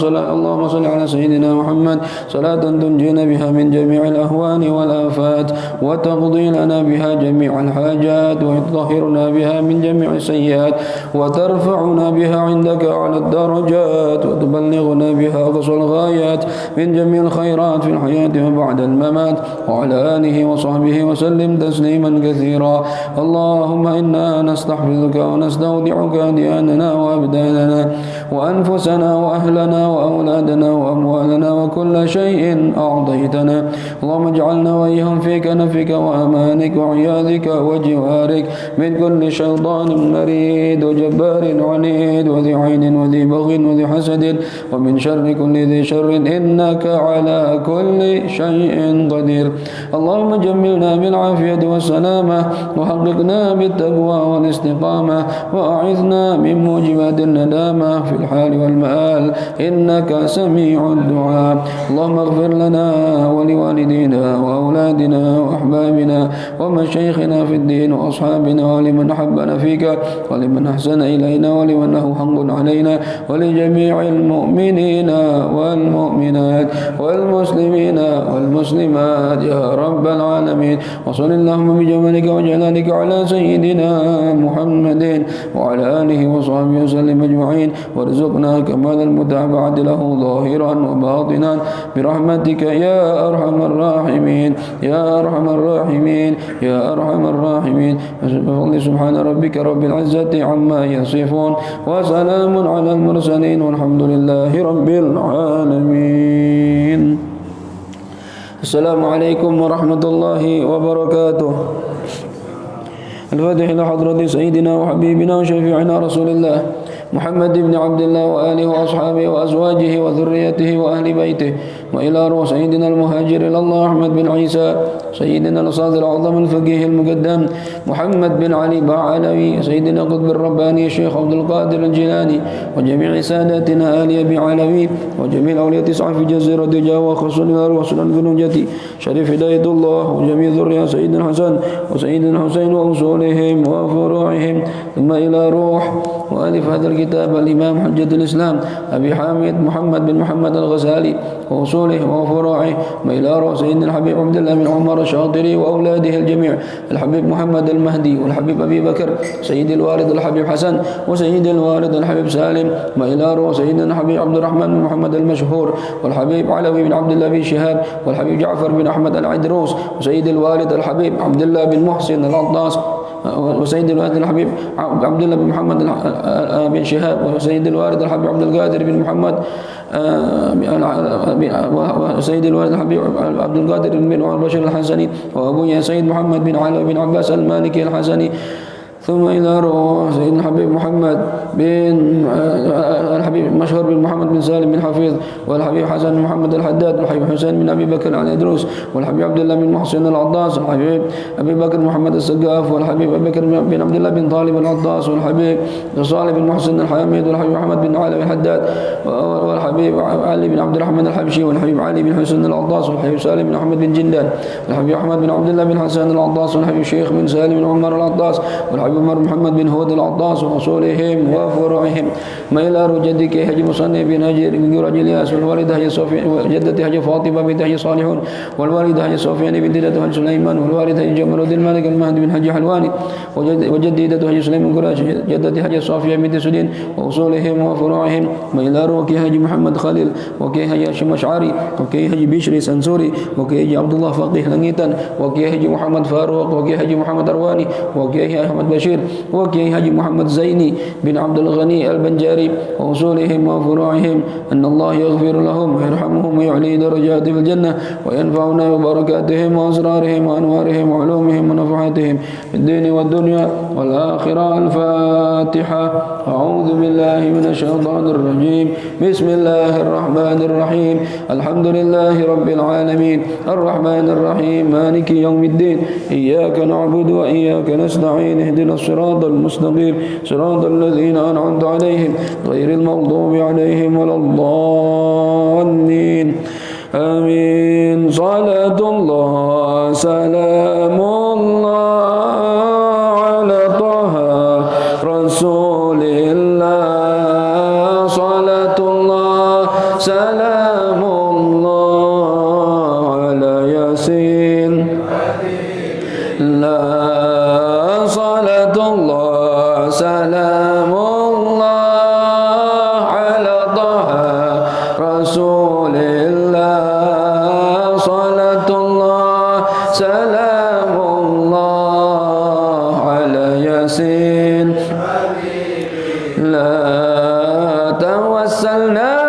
اللهم صل على سيدنا محمد صلاة تنجينا بها من جميع الأهوال والآفات وتقضي لنا بها جميع الحاجات وتطهرنا بها من جميع السيئات وترفعنا بها عندك على الدرجات وتبلغنا بها أقصى الغايات من جميع الخيرات في الحياة وبعد الممات وعلى آله وصحبه وسلم تسليما كثيرا. اللهم إنا نستحفظك ونستودعك دياننا وأبداننا وأنفسنا وأهلنا وأولادنا وأموالنا وكل شيء أعطيتنا. اللهم اجعلنا وإياهم في كنفك وأمانك وعياذك وجوارك من كل شيطان مريد وجبار عنيد وذي عين وذي بغي وذي حسد ومن شر كل ذي شر إنك على كل شيء قدير. اللهم جملنا بالعافية والسلامة وحققنا بالتقوى والاستقامة وأعذنا من موجبات الندامة في الحال والمآل إنك سميع الدعاء. اللهم اغفر لنا ولوالدينا وأولادنا وأحبابنا ومشايخنا في الدين وأصحابنا ولمن أحبنا فيك ولمن أحسن إلينا ولمن له حق علينا ولجميع المؤمنين والمؤمنات والمسلمين والمسلمات يا رب العالمين. وصل اللهم بجمالك وجلالك على سيدنا محمد وعلى آله وصحبه وسلم أجمعين وارزقنا كمال المتابعة له ظاهرا وباطنا برحمتك يا أرحم الراحمين يا أرحم الراحمين يا أرحم الراحمين. سبحان ربك رب العزة عما يصفون وسلام على المرسلين والحمد لله رب العالمين. السلام عليكم ورحمة الله وبركاته. الفاتح إلى حضرة سيدنا وحبيبنا وشفيعنا رسول الله محمد بن عبد الله وآله وأصحابه وأزواجه وذريته وأهل بيته وإلى روح سيدنا المهاجر إلى الله أحمد بن عيسى سيدنا الأستاذ الأعظم الفقيه المقدم محمد بن علي بعلوي سيدنا قطب الرباني الشيخ عبد القادر الجيلاني وجميع ساداتنا آل أبي علوي وجميع أولياء تسعة في جزيرة جاوة خصوصا وسلام بن شريف هداية الله وجميع ذرية سيدنا الحسن وسيدنا الحسين وأصولهم وفروعهم ثم إلى روح وألف هذا الكتاب الإمام حجة الإسلام أبي حامد محمد بن محمد الغزالي وأصوله وفروعه وإلى روح سيدنا الحبيب عبد الله بن عمر الشاطري وأولاده الجميع الحبيب محمد المهدي والحبيب أبي بكر سيد الوالد الحبيب حسن وسيد الوالد الحبيب سالم وإلى روح سيدنا الحبيب عبد الرحمن بن محمد المشهور والحبيب علوي بن عبد الله بن شهاب والحبيب جعفر بن أحمد العدروس وسيد الوالد الحبيب عبد الله بن محسن العطاس وسيد الوالد الحبيب عبد الله بن محمد بن شهاب وسيد الوالد الحبيب عبد القادر بن محمد وسيد الوالد الحبيب عبد القادر بن بشير الحسني وأبويا سيد محمد بن علي بن عباس المالكي الحسني ثم إلى روح سيدنا الحبيب محمد بن الحبيب مشهور بن محمد بن سالم بن حفيظ والحبيب حسن بن محمد الحداد والحبيب حسين بن أبي بكر على إدروس والحبيب عبد الله بن محسن العطاس والحبيب أبي بكر محمد السقاف والحبيب أبي بكر بن عبد الله بن طالب العطاس والحبيب صالح بن محسن الحامد والحبيب محمد بن علي الحداد والحبيب علي بن عبد الرحمن الحبشي والحبيب علي بن حسن العطاس والحبيب سالم بن أحمد بن جندان والحبيب أحمد بن عبد الله بن حسن العطاس والحبيب شيخ بن سالم بن عمر العطاس والحبيب عمر محمد بن هود العطاس وأصولهم وفروعهم ما إلى رجدك حج مصنف بن هجر بن جرج الياس والوالد حج صوفيان وجدة حج فاطمة بنت حج صالحون والوالد حج صوفيان بنت جدة حج سليمان والوالد حج جمال الدين المالك المهدي بن حج حلواني وجدة حج سليمان قراش جدة حج صافية بنت سدين وأصولهم وفروعهم ما إلى روكي حج محمد خليل وكي حج هاشم أشعري وكي حج بشري سنسوري وكي حج عبد الله فقيه لنجيتا وكي حج محمد فاروق وكي حج محمد أرواني وكي حج أحمد بشير وكي حج محمد زيني بن عبد الغني البنجاري وأصولهم وفروعهم أن الله يغفر لهم ويرحمهم ويعلي درجات في الجنة وينفعنا ببركاتهم وأسرارهم وأنوارهم وعلومهم ونفحاتهم في الدين والدنيا والآخرة. الفاتحة. أعوذ بالله من الشيطان الرجيم. بسم الله الرحمن الرحيم. الحمد لله رب العالمين الرحمن الرحيم مالك يوم الدين إياك نعبد وإياك نستعين اهدنا الصراط المستقيم صراط الذين أنعمت عليهم غير المغضوب عليهم ولا الضالين آمين. صلاة الله سلام الله على طه رسول الله صلاة الله سلام الله على ياسين لا صلاة الله سلام الله على طه رسول الله صلاة الله سلام الله على ياسين لا توسلنا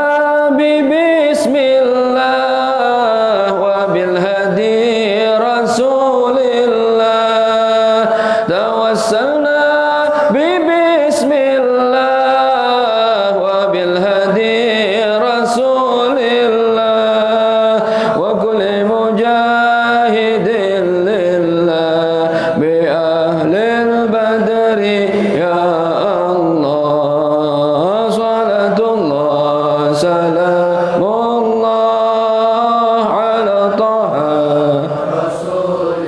ببسم الله وبالهدي رسول الله توسلنا ببسم الله وبالهدي رسول الله وكل مجاهد لله بأهل البدر يا الله صلاة الله سلام الله على طه رسول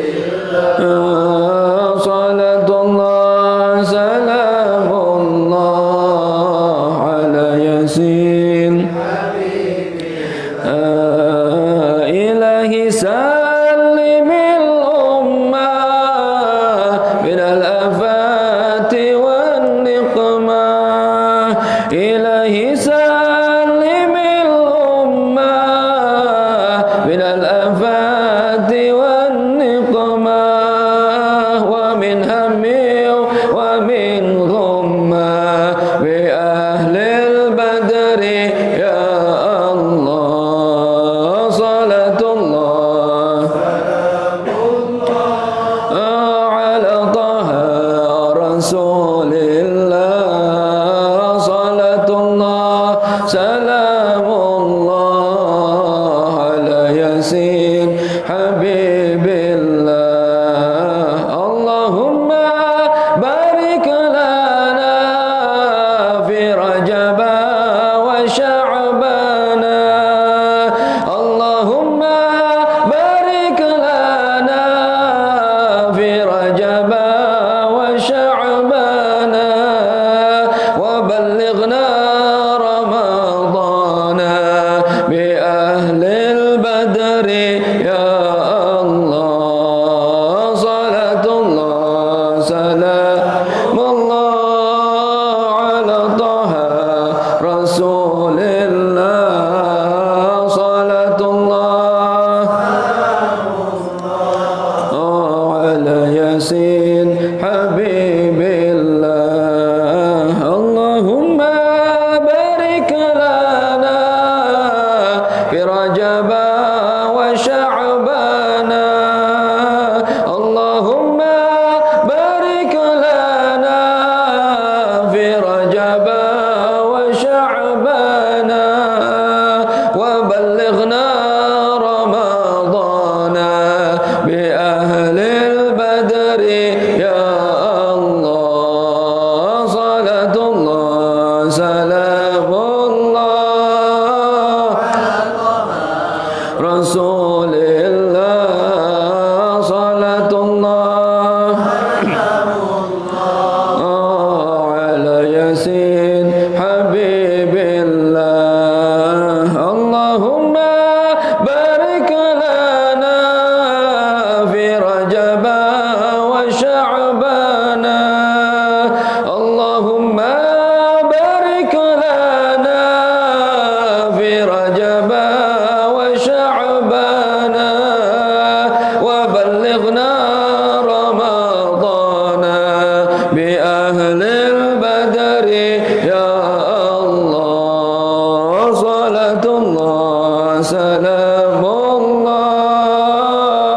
الله صلاة الله سلام الله على ياسين إلهي سلم الأمة من الآفات والنقمة إلهي سلم الأمة من الآفات والنقمة ومن هم ومن غمة بأهل البدر يا الله صلاة الله على طه رسول الله صلاة الله سلام الله على ياسين حبيب الله اللهم بارك لنا في رجب وشعبان اللهم بارك لنا في رجب وشعبان وبلغنا رمضان بأهل البدر يا الله صلاة الله سلام الله على طه رسول الله صلاة الله على ياسين حبيب الله اللهم بارك لنا في رجب وشعبان اللهم بارك لنا في رجب وشعبان وبلغنا رمضان بأهل البدر يا الله صلاة الله سلام الله رسول الله صلاة الله على ياسين حبيب الله اللهم بارك لنا في رجب وشعبان اللهم بارك لنا في رجب وشعبان وبلغنا رمضان بأهل البدر يا الله صلاة الله سلام الله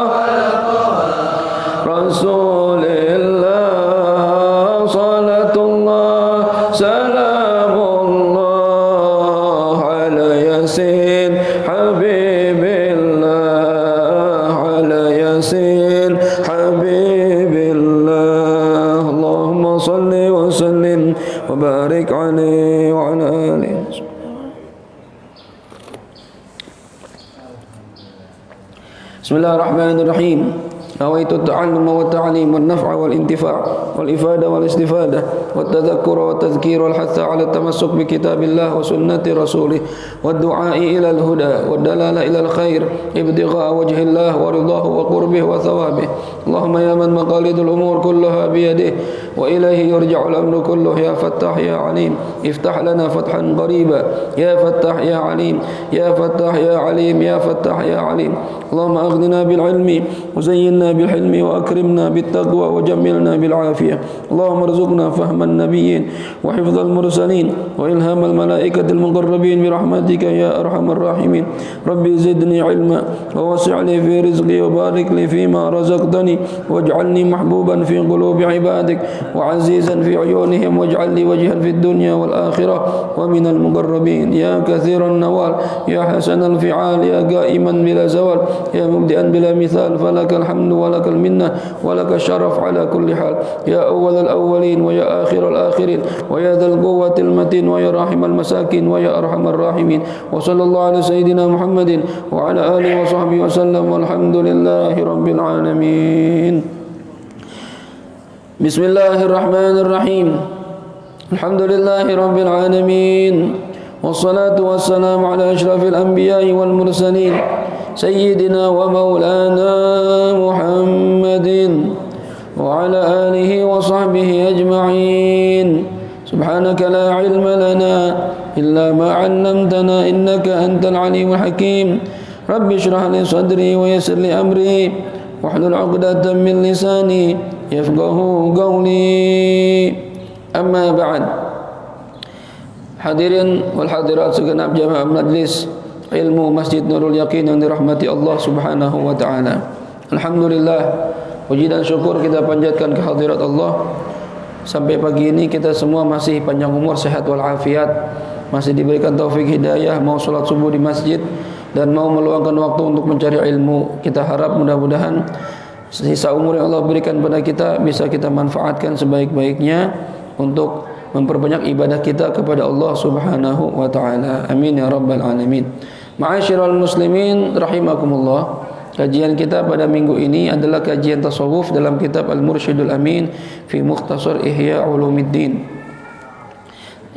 رسول الله صلاة الله سلام الله على ياسين حبيب الله على ياسين حبيب الله اللهم صل وسلم وبارك عليه وعلى آله. بسم الله الرحمن الرحيم. نويت التعلم والتعليم والنفع والانتفاع والإفادة والاستفادة والتذكر والتذكير والحث على التمسك بكتاب الله وسنة رسوله والدعاء إلى الهدى والدلالة إلى الخير ابتغاء وجه الله ورضاه وقربه وثوابه. اللهم يا من مقاليد الأمور كلها بيده وإليه يرجع الأمر كله يا فتاح يا عليم افتح لنا فتحا قريبا يا فتاح يا عليم يا فتاح يا عليم يا فتاح يا عليم. اللهم أغننا بالعلم وزينا بالحلم وأكرمنا بالتقوى وجملنا بالعافية. اللهم ارزقنا فهم النبيين وحفظ المرسلين وإلهام الملائكة المقربين برحمتك يا أرحم الراحمين. ربي زدني علما ووسع لي في رزقي وبارك لي فيما رزقتني واجعلني محبوبا في قلوب عبادك وعزيزا في عيونهم واجعل لي وجها في الدنيا والآخرة ومن المقربين يا كثير النوال يا حسن الفعال يا قائما بلا زوال يا مبدئا بلا مثال فلك الحمد ولك المنة ولك الشرف على كل حال يا أول الأولين ويا آخر الآخرين ويا ذا القوة المتين ويا راحم المساكين ويا أرحم الراحمين. وصلى الله على سيدنا محمد وعلى آله وصحبه وسلم والحمد لله رب العالمين. بسم الله الرحمن الرحيم. الحمد لله رب العالمين والصلاة والسلام على أشرف الأنبياء والمرسلين سيدنا ومولانا محمد وعلى آله وصحبه أجمعين. سبحانك لا علم لنا إلا ما علمتنا إنك أنت العليم الحكيم. رب اشرح لي صدري ويسر لي أمري واحلل عقدة من لساني يفقه قولي. أما بعد. Hadirin wal hadirat segenap jamaah majlis ilmu Masjid Nurul Yaqin yang dirahmati Allah Subhanahu wa taala. Alhamdulillah, puji dan syukur kita panjatkan kehadirat Allah. Sampai pagi ini kita semua masih panjang umur, sehat wal afiat, masih diberikan taufik hidayah, mau salat subuh di masjid dan mau meluangkan waktu untuk mencari ilmu. Kita harap mudah-mudahan sisa umur yang Allah berikan pada kita bisa kita manfaatkan sebaik-baiknya untuk memperbanyak ibadah kita kepada Allah Subhanahu wa taala. Amin ya rabbal alamin. Ma'asyiral muslimin rahimakumullah. Kajian kita pada minggu ini adalah kajian tasawuf dalam kitab Al-Mursyidul Amin fi Mukhtasar Ihya Ulumuddin.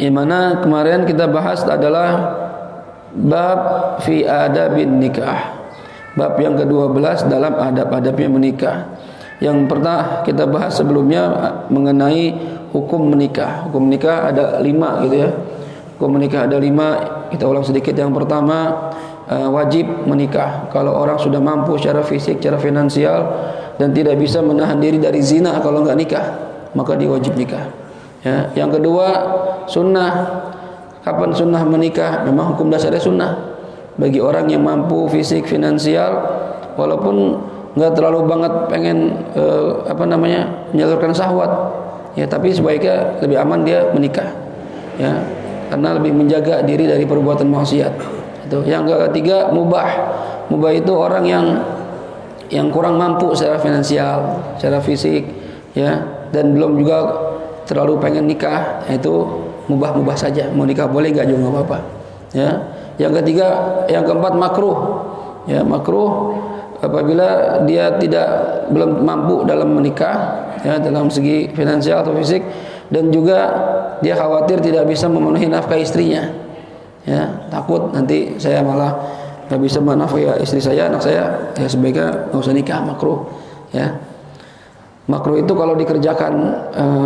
Yang mana kemarin kita bahas adalah bab fi adabin nikah. Bab yang ke-12 dalam adab-adabnya menikah. Yang pernah kita bahas sebelumnya mengenai hukum menikah. Hukum menikah ada 5 gitu ya. Hukum menikah ada 5. Kita ulang sedikit. Yang pertama, wajib menikah. Kalau orang sudah mampu secara fisik, secara finansial dan tidak bisa menahan diri dari zina kalau enggak nikah, maka dia wajib nikah. Ya. Yang kedua, sunnah. Kapan sunnah menikah? Memang hukum dasarnya sunnah. Bagi orang yang mampu fisik, finansial, walaupun enggak terlalu banget pengen menyalurkan syahwat, ya, tapi sebaiknya lebih aman dia menikah, ya, karena lebih menjaga diri dari perbuatan maksiat. Itu. Yang ketiga, mubah. Mubah itu orang yang kurang mampu secara finansial, secara fisik, ya, dan belum juga terlalu pengen nikah, itu mubah-mubah saja. Mau nikah boleh, enggak juga enggak apa-apa, ya. Yang ketiga, yang keempat makruh. Ya, makruh apabila dia belum mampu dalam menikah, ya, dalam segi finansial atau fisik, dan juga dia khawatir tidak bisa memenuhi nafkah istrinya, ya, takut nanti saya malah nggak bisa menafkahi istri saya, anak saya, ya sebaiknya nggak usah nikah. Makruh, ya. Makruh itu kalau dikerjakan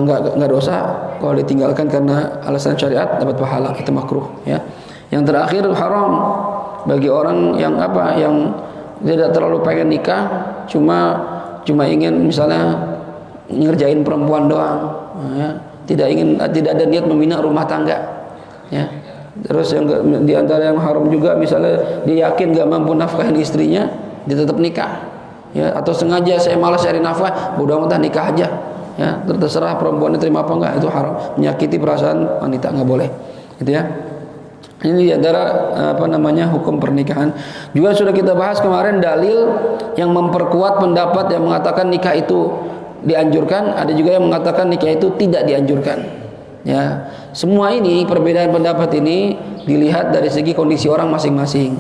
nggak dosa, kalau ditinggalkan karena alasan syariat dapat pahala, itu makruh, ya. Yang terakhir, haram bagi orang yang tidak terlalu pengen nikah, cuma ingin misalnya ngerjain perempuan doang, ya. Tidak ada niat membina rumah tangga, ya. Terus yang di antara yang haram juga, misalnya dia yakin gak mampu nafkahin istrinya, dia tetap nikah, ya. Atau sengaja, saya malas cari nafkah, bodoh amat nikah aja, ya. Terserah perempuannya terima apa enggak, itu haram, menyakiti perasaan wanita, nggak boleh, gitu ya. Ini di antara hukum pernikahan. Juga sudah kita bahas kemarin dalil yang memperkuat pendapat yang mengatakan nikah itu dianjurkan, ada juga yang mengatakan nikah itu tidak dianjurkan. Ya, semua ini perbedaan pendapat ini dilihat dari segi kondisi orang masing-masing.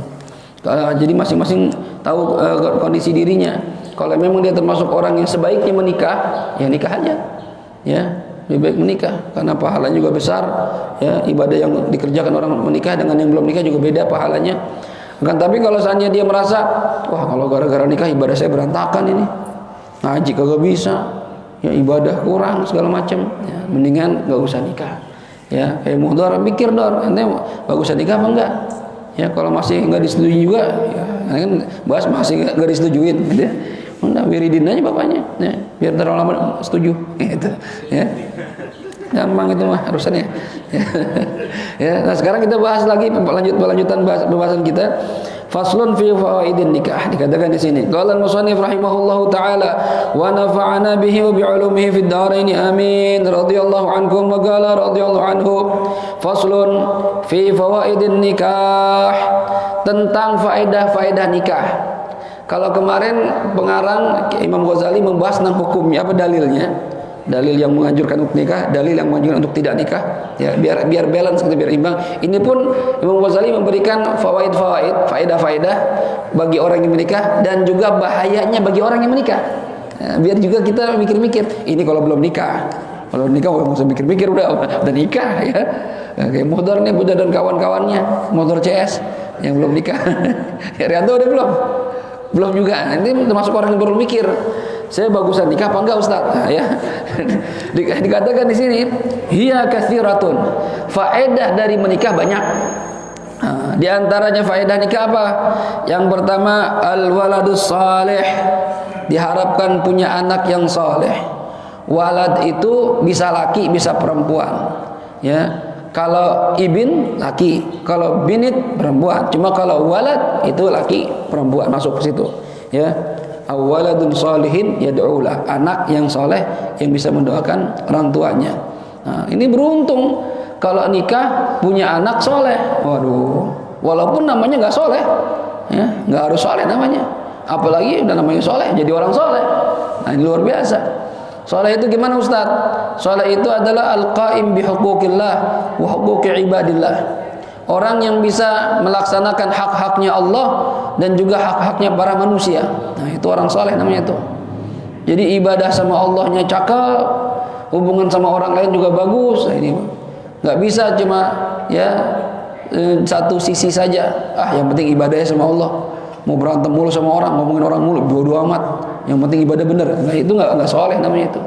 Jadi masing-masing tahu kondisi dirinya. Kalau memang dia termasuk orang yang sebaiknya menikah, ya nikah aja. Ya, lebih baik menikah karena pahalanya juga besar. Ya, ibadah yang dikerjakan orang menikah dengan yang belum nikah juga beda pahalanya. Kan tapi kalau seandainya dia merasa, wah kalau gara-gara nikah ibadah saya berantakan ini, ngaji kagak bisa, ya ibadah kurang segala macam, ya, mendingan nggak usah nikah. Ya, kayak muhdar mikir dor, ente bagusan nikah apa enggak? Ya kalau masih nggak disetujui juga, ya kan bahas masih nggak disetujuin, gitu ya. Udah wiridin aja bapaknya, ya, biar terlalu lama setuju, gitu, ya. Gampang itu mah harusannya. Ya, nah sekarang kita bahas lagi lanjutan pembahasan kita. Faslun fi fawaidin nikah, dikatakan di sini. Qala al-musannif rahimahullahu taala wa nafa'ana bihi wa bi 'ulumihi fid dharain amin. Radhiyallahu ankum wa qala radhiyallahu anhu. Faslun fi fawaidin nikah, tentang faedah-faedah nikah. Kalau kemarin pengarang Imam Ghazali membahas tentang hukumnya, apa dalilnya? Dalil yang menganjurkan untuk nikah, dalil yang menganjurkan untuk tidak nikah, ya biar balance, biar imbang. Ini pun Imam Ghazali memberikan faedah-faedah bagi orang yang menikah dan juga bahayanya bagi orang yang menikah. Ya, biar juga kita mikir-mikir, ini kalau belum nikah. Kalau nikah nggak usah mikir-mikir, udah nikah ya. Kayak motor nih, Buddha dan kawan-kawannya, motor CS yang belum nikah. Rianto udah belum? Belum juga. Nanti termasuk orang yang baru mikir, saya bagusan nikah apa enggak Ustaz? Nah, ya. Dikatakan di sini, hiya katsiratun. Faedah dari menikah banyak. Nah, di antaranya faedah nikah apa? Yang pertama, al-waladus salih. Diharapkan punya anak yang saleh. Walad itu bisa laki, bisa perempuan. Ya. Kalau ibin laki, kalau binit perempuan. Cuma kalau walad itu laki, perempuan masuk ke situ. Ya. Awaladun salihin yad'ulah, anak yang soleh yang bisa mendoakan orang tuanya. Nah, ini beruntung kalau nikah punya anak soleh. Waduh, walaupun namanya nggak soleh, ya nggak harus soleh namanya. Apalagi udah namanya soleh, jadi orang soleh. Nah, ini luar biasa. Soleh itu gimana Ustaz? Soleh itu adalah al-qaim bihuquqillah wa huquqi ibadillah. Orang yang bisa melaksanakan hak-haknya Allah dan juga hak-haknya para manusia. Nah, itu orang soleh namanya itu. Jadi ibadah sama Allahnya cakep, hubungan sama orang lain juga bagus. Nah, ini nggak bisa cuma ya satu sisi saja. Ah, yang penting ibadahnya sama Allah. Mau berantem mulu sama orang, ngomongin orang mulu, bodo amat. Yang penting ibadah bener. Nah, itu nggak soleh namanya itu.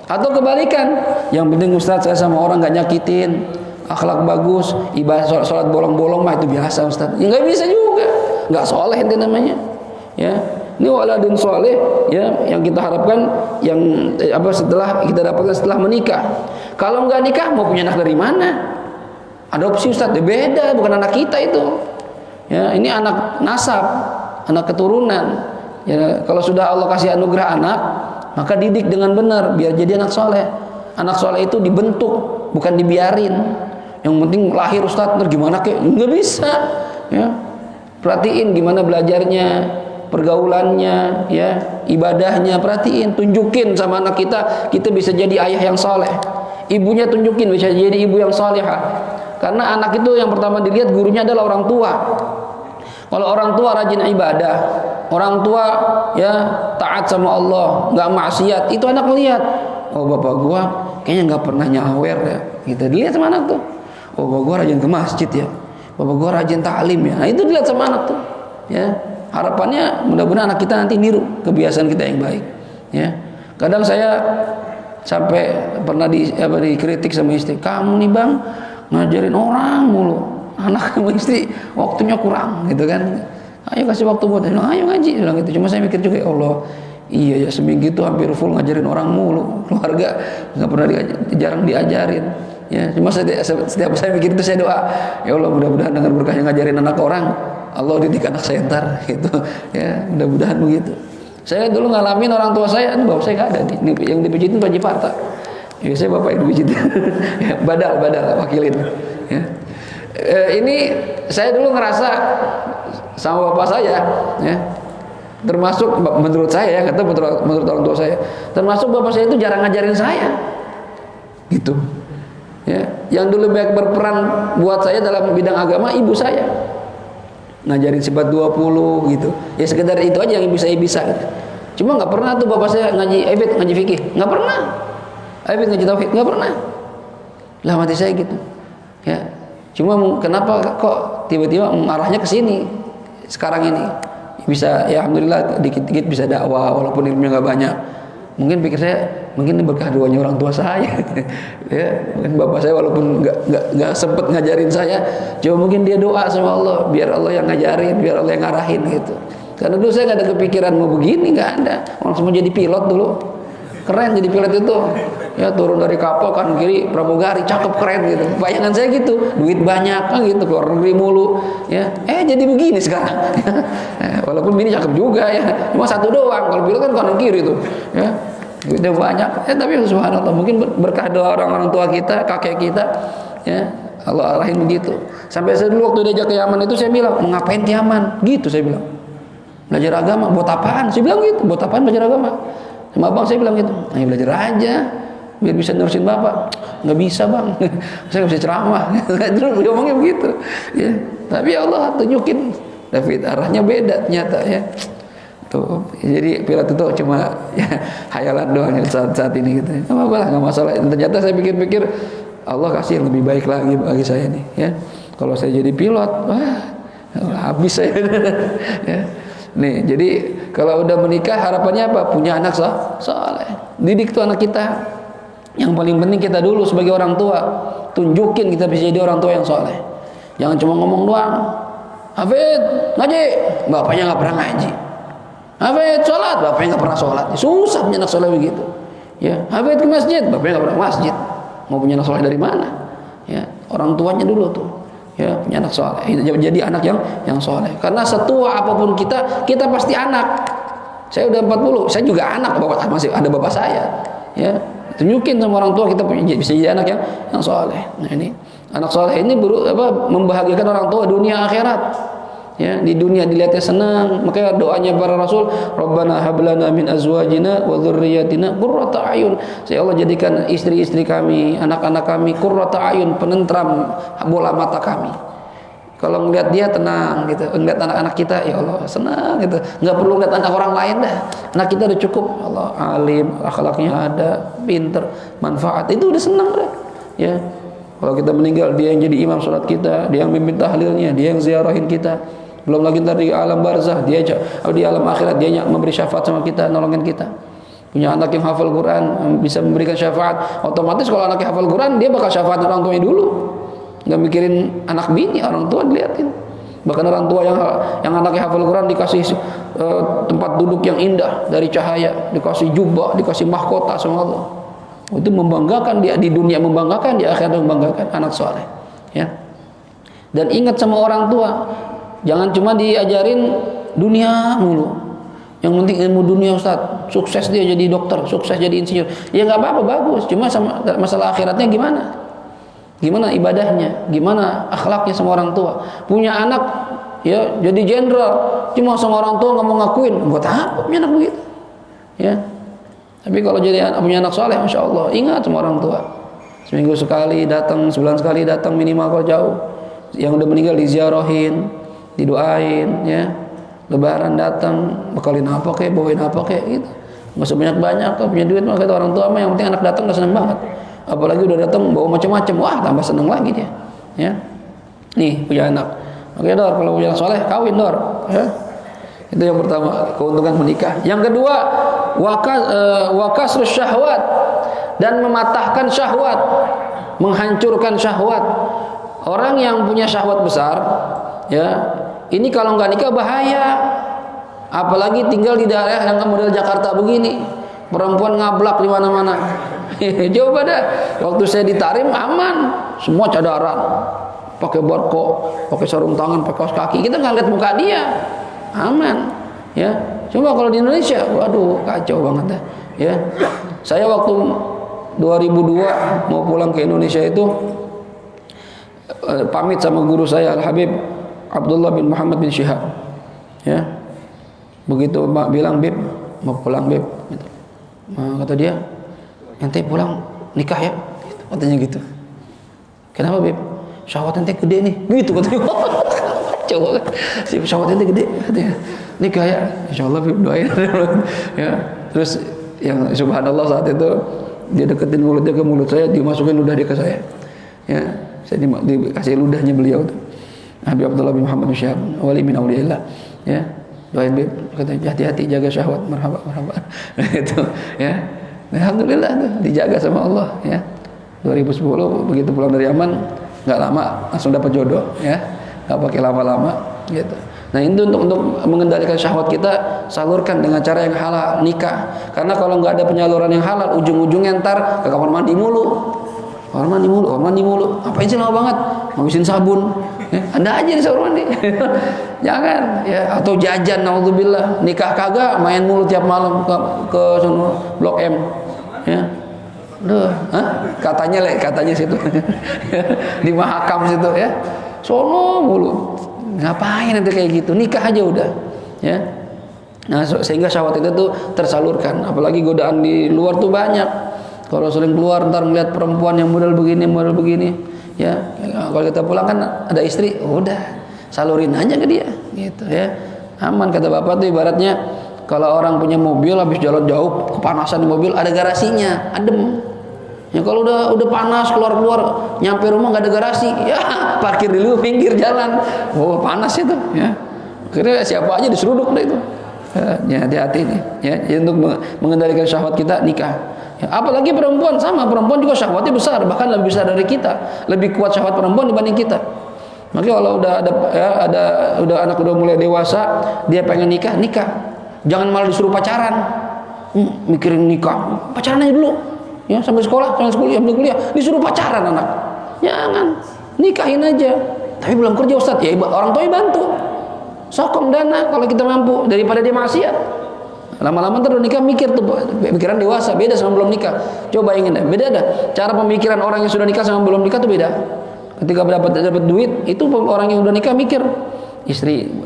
Atau kebalikan, yang penting Ustaz saya sama orang nggak nyakitin, akhlak bagus, ibadah sholat bolong-bolong mah itu biasa Ustaz. Ya nggak bisa juga, nggak soleh itu namanya. Ya, ini waladun soleh, ya yang kita harapkan, yang setelah kita dapatkan setelah menikah. Kalau nggak nikah mau punya anak dari mana? Adopsi Ustaz, beda, bukan anak kita itu. Ya, ini anak nasab, anak keturunan. Ya, kalau sudah Allah kasih anugerah anak, maka didik dengan benar biar jadi anak soleh. Anak soleh itu dibentuk, bukan dibiarin. Yang penting lahir Ustaz, terus gimana kek? Nggak bisa. Ya, perhatiin gimana belajarnya, pergaulannya, ya, ibadahnya, perhatiin, tunjukin sama anak kita bisa jadi ayah yang soleh. Ibunya tunjukin bisa jadi ibu yang solehah. Karena anak itu yang pertama dilihat gurunya adalah orang tua. Kalau orang tua rajin ibadah, orang tua ya taat sama Allah, nggak maksiat, itu anak melihat, oh bapak gua kayaknya nggak pernah nyawer ya. Gitu dilihat sama anak tuh. Oh bapak gua rajin ke masjid ya, bapak gua rajin taklim ya. Nah, itu dilihat sama anak tuh. Ya, harapannya mudah-mudahan anak kita nanti niru kebiasaan kita yang baik. Ya, kadang saya sampai pernah dikritik sama istri, kamu nih bang ngajarin orang mulu, anak sama istri waktunya kurang gitu kan. Ayo kasih waktu buat dia, ayo ngaji bilang gitu. Cuma saya mikir juga, ya Allah, iya ya seminggu itu hampir full ngajarin orang mulu, keluarga nggak pernah jarang diajarin. Ya, cuma setiap saya mikir itu saya doa, ya Allah mudah-mudahan dengan berkahnya ngajarin anak orang, Allah didik anak saya ntar gitu. Ya, mudah-mudahan begitu. Saya dulu ngalamin orang tua saya, bapak saya nggak ada nih, yang dipijitin Pak Jiparta. Ya, saya bapak yang dipijitin. Ya, badal wakilin. Ya. Ini saya dulu ngerasa sama bapak saya, ya, termasuk menurut saya, ya, kata menurut orang tua saya, termasuk bapak saya itu jarang ngajarin saya, gitu. Ya, yang dulu banyak berperan buat saya dalam bidang agama ibu saya, ngajarin sifat 20 gitu. Ya sekedar itu aja yang bisa gitu. Cuma nggak pernah tuh bapak saya ngaji fikih, nggak pernah. Ngaji tauhid, nggak pernah. Lah mati saya gitu. Ya. Cuma kenapa kok tiba-tiba mengarahnya ke sini sekarang ini? Bisa ya alhamdulillah dikit-dikit bisa dakwah walaupun ilmunya nggak banyak. Mungkin pikir saya mungkin ini berkah doanya orang tua saya. Ya, mungkin bapak saya walaupun nggak sempet ngajarin saya, cuma mungkin dia doa sama Allah biar Allah yang ngajarin, biar Allah yang ngarahin gitu. Karena dulu saya nggak ada kepikiran mau begini, nggak ada. Orang semua jadi pilot dulu, keren jadi pilot itu. Ya turun dari kapal kan kiri pramugari, cakep keren gitu. Bayangan saya gitu, duit banyak kan gitu, keluar negeri mulu. Ya, jadi begini sekarang. Walaupun ini cakep juga ya, cuma satu doang. Kalau pilot kan kanan kiri tuh. Ya, duitnya banyak. Tapi subhanallah mungkin berkah doa orang tua kita, kakek kita. Ya, Allah arahin begitu. Sampai saya dulu waktu diajak ke Yaman itu saya bilang, mau ngapain ke Yaman? Gitu saya bilang. Belajar agama, buat apaan? Saya bilang gitu, buat apaan belajar agama? Sama abang saya bilang gitu, ayo belajar aja, biar bisa nerusin bapak. Nggak bisa bang, saya nggak bisa ceramah. Dulu ngomongnya begitu. Ya, tapi Allah tunjukin, David arahnya beda ternyata ya. Tuh, jadi pilot itu cuma ya, hayalan doang saat ini gitu. Nggak apa-apa lah, nggak masalah. Ternyata saya pikir-pikir Allah kasih yang lebih baik lagi bagi saya nih. Ya, kalau saya jadi pilot, wah habis saya. Ya. Nih, jadi kalau udah menikah harapannya apa? Punya anak soleh. Didik tuh anak kita. Yang paling penting kita dulu sebagai orang tua, tunjukin kita bisa jadi orang tua yang soleh. Jangan cuma ngomong doang. Hafid, ngaji, bapaknya nggak pernah ngaji. Hafid, sholat, bapaknya nggak pernah sholat. Susah punya anak soleh begitu. Ya, Hafid ke masjid, bapaknya nggak pernah masjid. Mau punya anak soleh dari mana? Ya, orang tuanya dulu tuh. Ya, punya anak soleh, jadi anak yang soleh. Karena setua apapun kita pasti anak. Saya udah 40, saya juga anak, masih ada bapak saya. Ya, tunjukin sama orang tua kita bisa jadi anak yang soleh. Nah ini anak soleh ini membahagiakan orang tua dunia akhirat. Ya, di dunia dilihatnya senang, makanya doanya para rasul, Rabbana hablana min azwajina wa dzurriyyatina qurrata ayun. Saya Allah jadikan istri-istri kami, anak-anak kami qurrata ayun, penentram bola mata kami. Kalau ngelihat dia tenang gitu, ngelihat anak-anak kita ya Allah senang gitu. Enggak perlu ngelihat anak orang lain dah. Anak kita udah cukup, Allah alim, akhlaknya ada, pinter, manfaat. Itu udah senang dah. Ya. Kalau kita meninggal dia yang jadi imam salat kita, dia yang mimpin tahlilnya, dia yang ziarahin kita. Belum lagi ntar di alam barzah, dia di alam akhirat dia memberi syafaat sama kita, nolongin kita. Punya anak yang hafal Quran, bisa memberikan syafaat. Otomatis kalau anaknya hafal Quran, dia bakal syafaat orang tuanya dulu. Nggak mikirin anak bini, orang tua dilihatin. Bahkan orang tua yang anaknya hafal Quran dikasih tempat duduk yang indah dari cahaya, dikasih jubah, dikasih mahkota sama Allah. Itu membanggakan dia di dunia, membanggakan di akhirat, membanggakan anak soleh. Ya. Dan ingat sama orang tua. Jangan cuma diajarin dunia mulu. Yang penting ilmu dunia Ustaz. Sukses dia jadi dokter, sukses jadi insinyur. Ya nggak apa-apa, bagus. Cuma sama masalah akhiratnya gimana? Gimana ibadahnya? Gimana akhlaknya sama orang tua? Punya anak ya jadi jenderal, cuma sama orang tua nggak mau ngakuin. Buat apa punya anak begitu? Ya. Tapi kalau punya anak soleh, masya Allah, ingat sama orang tua. Seminggu sekali datang, sebulan sekali datang minimal kalau jauh. Yang udah meninggal diziarahin, didoain, ya. Lebaran datang, bekalin apa kek, bawain apa kek, gitu. Nggak usah banyak-banyak, kalau punya duit mah kata orang tua mah yang penting anak datang udah seneng banget. Apalagi udah datang bawa macam-macam, wah tambah seneng lagi dia. Ya. Nih punya anak. Oke Dor, kalau punya anak soleh kawin Dor. Ya. Itu yang pertama, keuntungan menikah. Yang kedua, wakasrus syahwat, dan mematahkan syahwat, menghancurkan syahwat. Orang yang punya syahwat besar, ya, ini kalau nggak nikah bahaya. Apalagi tinggal di daerah yang model Jakarta begini, perempuan ngablak di mana-mana. Coba dah, waktu saya di Tarim aman, semua cadaran, pakai barko, pakai sarung tangan, pakai kaos kaki. Kita nggak lihat muka dia, aman. Ya, coba kalau di Indonesia, waduh kacau banget dah. Ya, saya waktu 2002 mau pulang ke Indonesia itu pamit sama guru saya Al Habib Abdullah bin Muhammad bin Syihab. Ya, begitu bilang Bib mau pulang Bib, gitu. Kata dia, ente pulang nikah ya, katanya gitu. Kenapa Bib? Syahwat ente gede nih, gitu katanya. cowok si syahwatnya gede katanya. Nikah ya, insyaallah doain. Ya. Terus yang subhanallah saat itu dia deketin mulutnya ke mulut saya, dimasukin ludah dia ke saya. Ya, saya dikasih ludahnya beliau tuh. Habib Abdullah bin Muhammad bin Syihab, wali min auliyaillah. Ya. Doain Bib, katanya hati-hati jaga syahwat, marhaba. Itu ya. Alhamdulillah tuh dijaga sama Allah ya. 2010 begitu pulang dari Yaman, nggak lama langsung dapat jodoh ya. Nggak pakai lama-lama gitu. Nah itu untuk mengendalikan syahwat kita, salurkan dengan cara yang halal, nikah. Karena kalau nggak ada penyaluran yang halal, ujung-ujungnya ntar ke kamar mandi mulu. Kamar mandi mulu. Apain sih lama banget? Ngabisin sabun. Ada aja di kamar mandi. Jangan ya, atau jajan naudzubillah. Nikah kagak, main mulu tiap malam ke sono Blok M. Ya. Duh, katanya situ. Di Mahakam situ ya. Sono mulu. Ngapain nanti kayak gitu? Nikah aja udah, ya. Nah, sehingga syahwat itu tuh tersalurkan. Apalagi godaan di luar tuh banyak. Kalau sering keluar ntar melihat perempuan yang model begini, ya. Kalau kita pulang kan ada istri, udah salurin aja ke dia, gitu ya. Aman kata bapak tuh ibaratnya kalau orang punya mobil habis jalan jauh kepanasan di mobil ada garasinya, adem. Ya kalau udah panas keluar nyampe rumah nggak ada garasi, ya parkir dulu pinggir jalan. Oh panas itu, ya. Akhirnya siapa aja diseruduk deh itu. Ya hati-hati nih, ya. Jadi untuk mengendalikan syahwat kita nikah. Ya, apalagi perempuan sama, perempuan juga syahwatnya besar, bahkan lebih besar dari kita, lebih kuat syahwat perempuan dibanding kita. Makanya kalau udah anak udah mulai dewasa, dia pengen nikah. Jangan malah disuruh pacaran. Mikirin nikah, pacaran aja dulu. Ya sampai sekolah, sampai kuliah, disuruh pacaran anak. Jangan, nikahin aja. Tapi belum kerja Ustaz, ya orang tua bantu. Sokong dana kalau kita mampu daripada dia maksiat. Lama-lama terus nikah mikir tuh pikiran dewasa, beda sama belum nikah. Coba ingin beda dah. Cara pemikiran orang yang sudah nikah sama belum nikah tuh beda. Ketika dapat duit, itu orang yang udah nikah mikir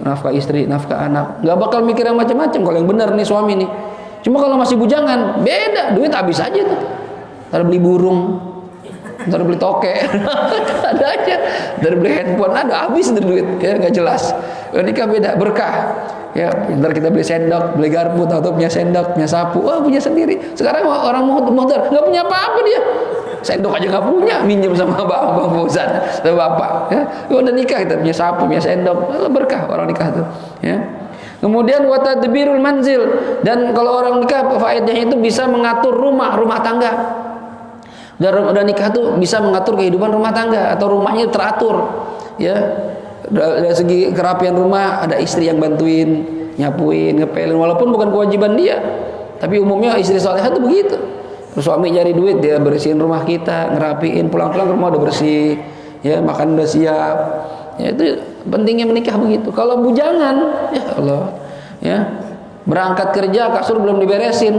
nafkah nafkah anak. Nggak bakal mikir yang macam-macam kalau yang benar nih suami nih. Cuma kalau masih bujangan, beda, duit habis aja tuh. Ntar beli burung, ntar beli toke, ada aja. Ntar beli handphone, ada habis duit, ya nggak jelas. Nikah beda, berkah. Ya, ntar kita beli sendok, beli garpu, atau punya sendok, punya sapu, wah punya sendiri. Sekarang orang muhtar nggak punya apa-apa dia. Sendok aja nggak punya, minjem sama bang Fauzan, sama bapak. Ya, udah nikah kita punya sapu, punya sendok, berkah orang nikah tuh. Ya. Kemudian watadbirul manzil, dan kalau orang nikah faedahnya itu bisa mengatur rumah tangga. Dan udah nikah tuh bisa mengatur kehidupan rumah tangga atau rumahnya teratur. Ya. Dari segi kerapian rumah ada istri yang bantuin, nyapuin, ngepelin walaupun bukan kewajiban dia. Tapi umumnya istri salehah tuh begitu. Suami cari duit, dia bersihin rumah kita, ngerapiin, pulang-pulang rumah udah bersih, ya makan udah siap. Ya itu pentingnya menikah begitu. Kalau bujangan, ya Allah, ya berangkat kerja kasur belum diberesin,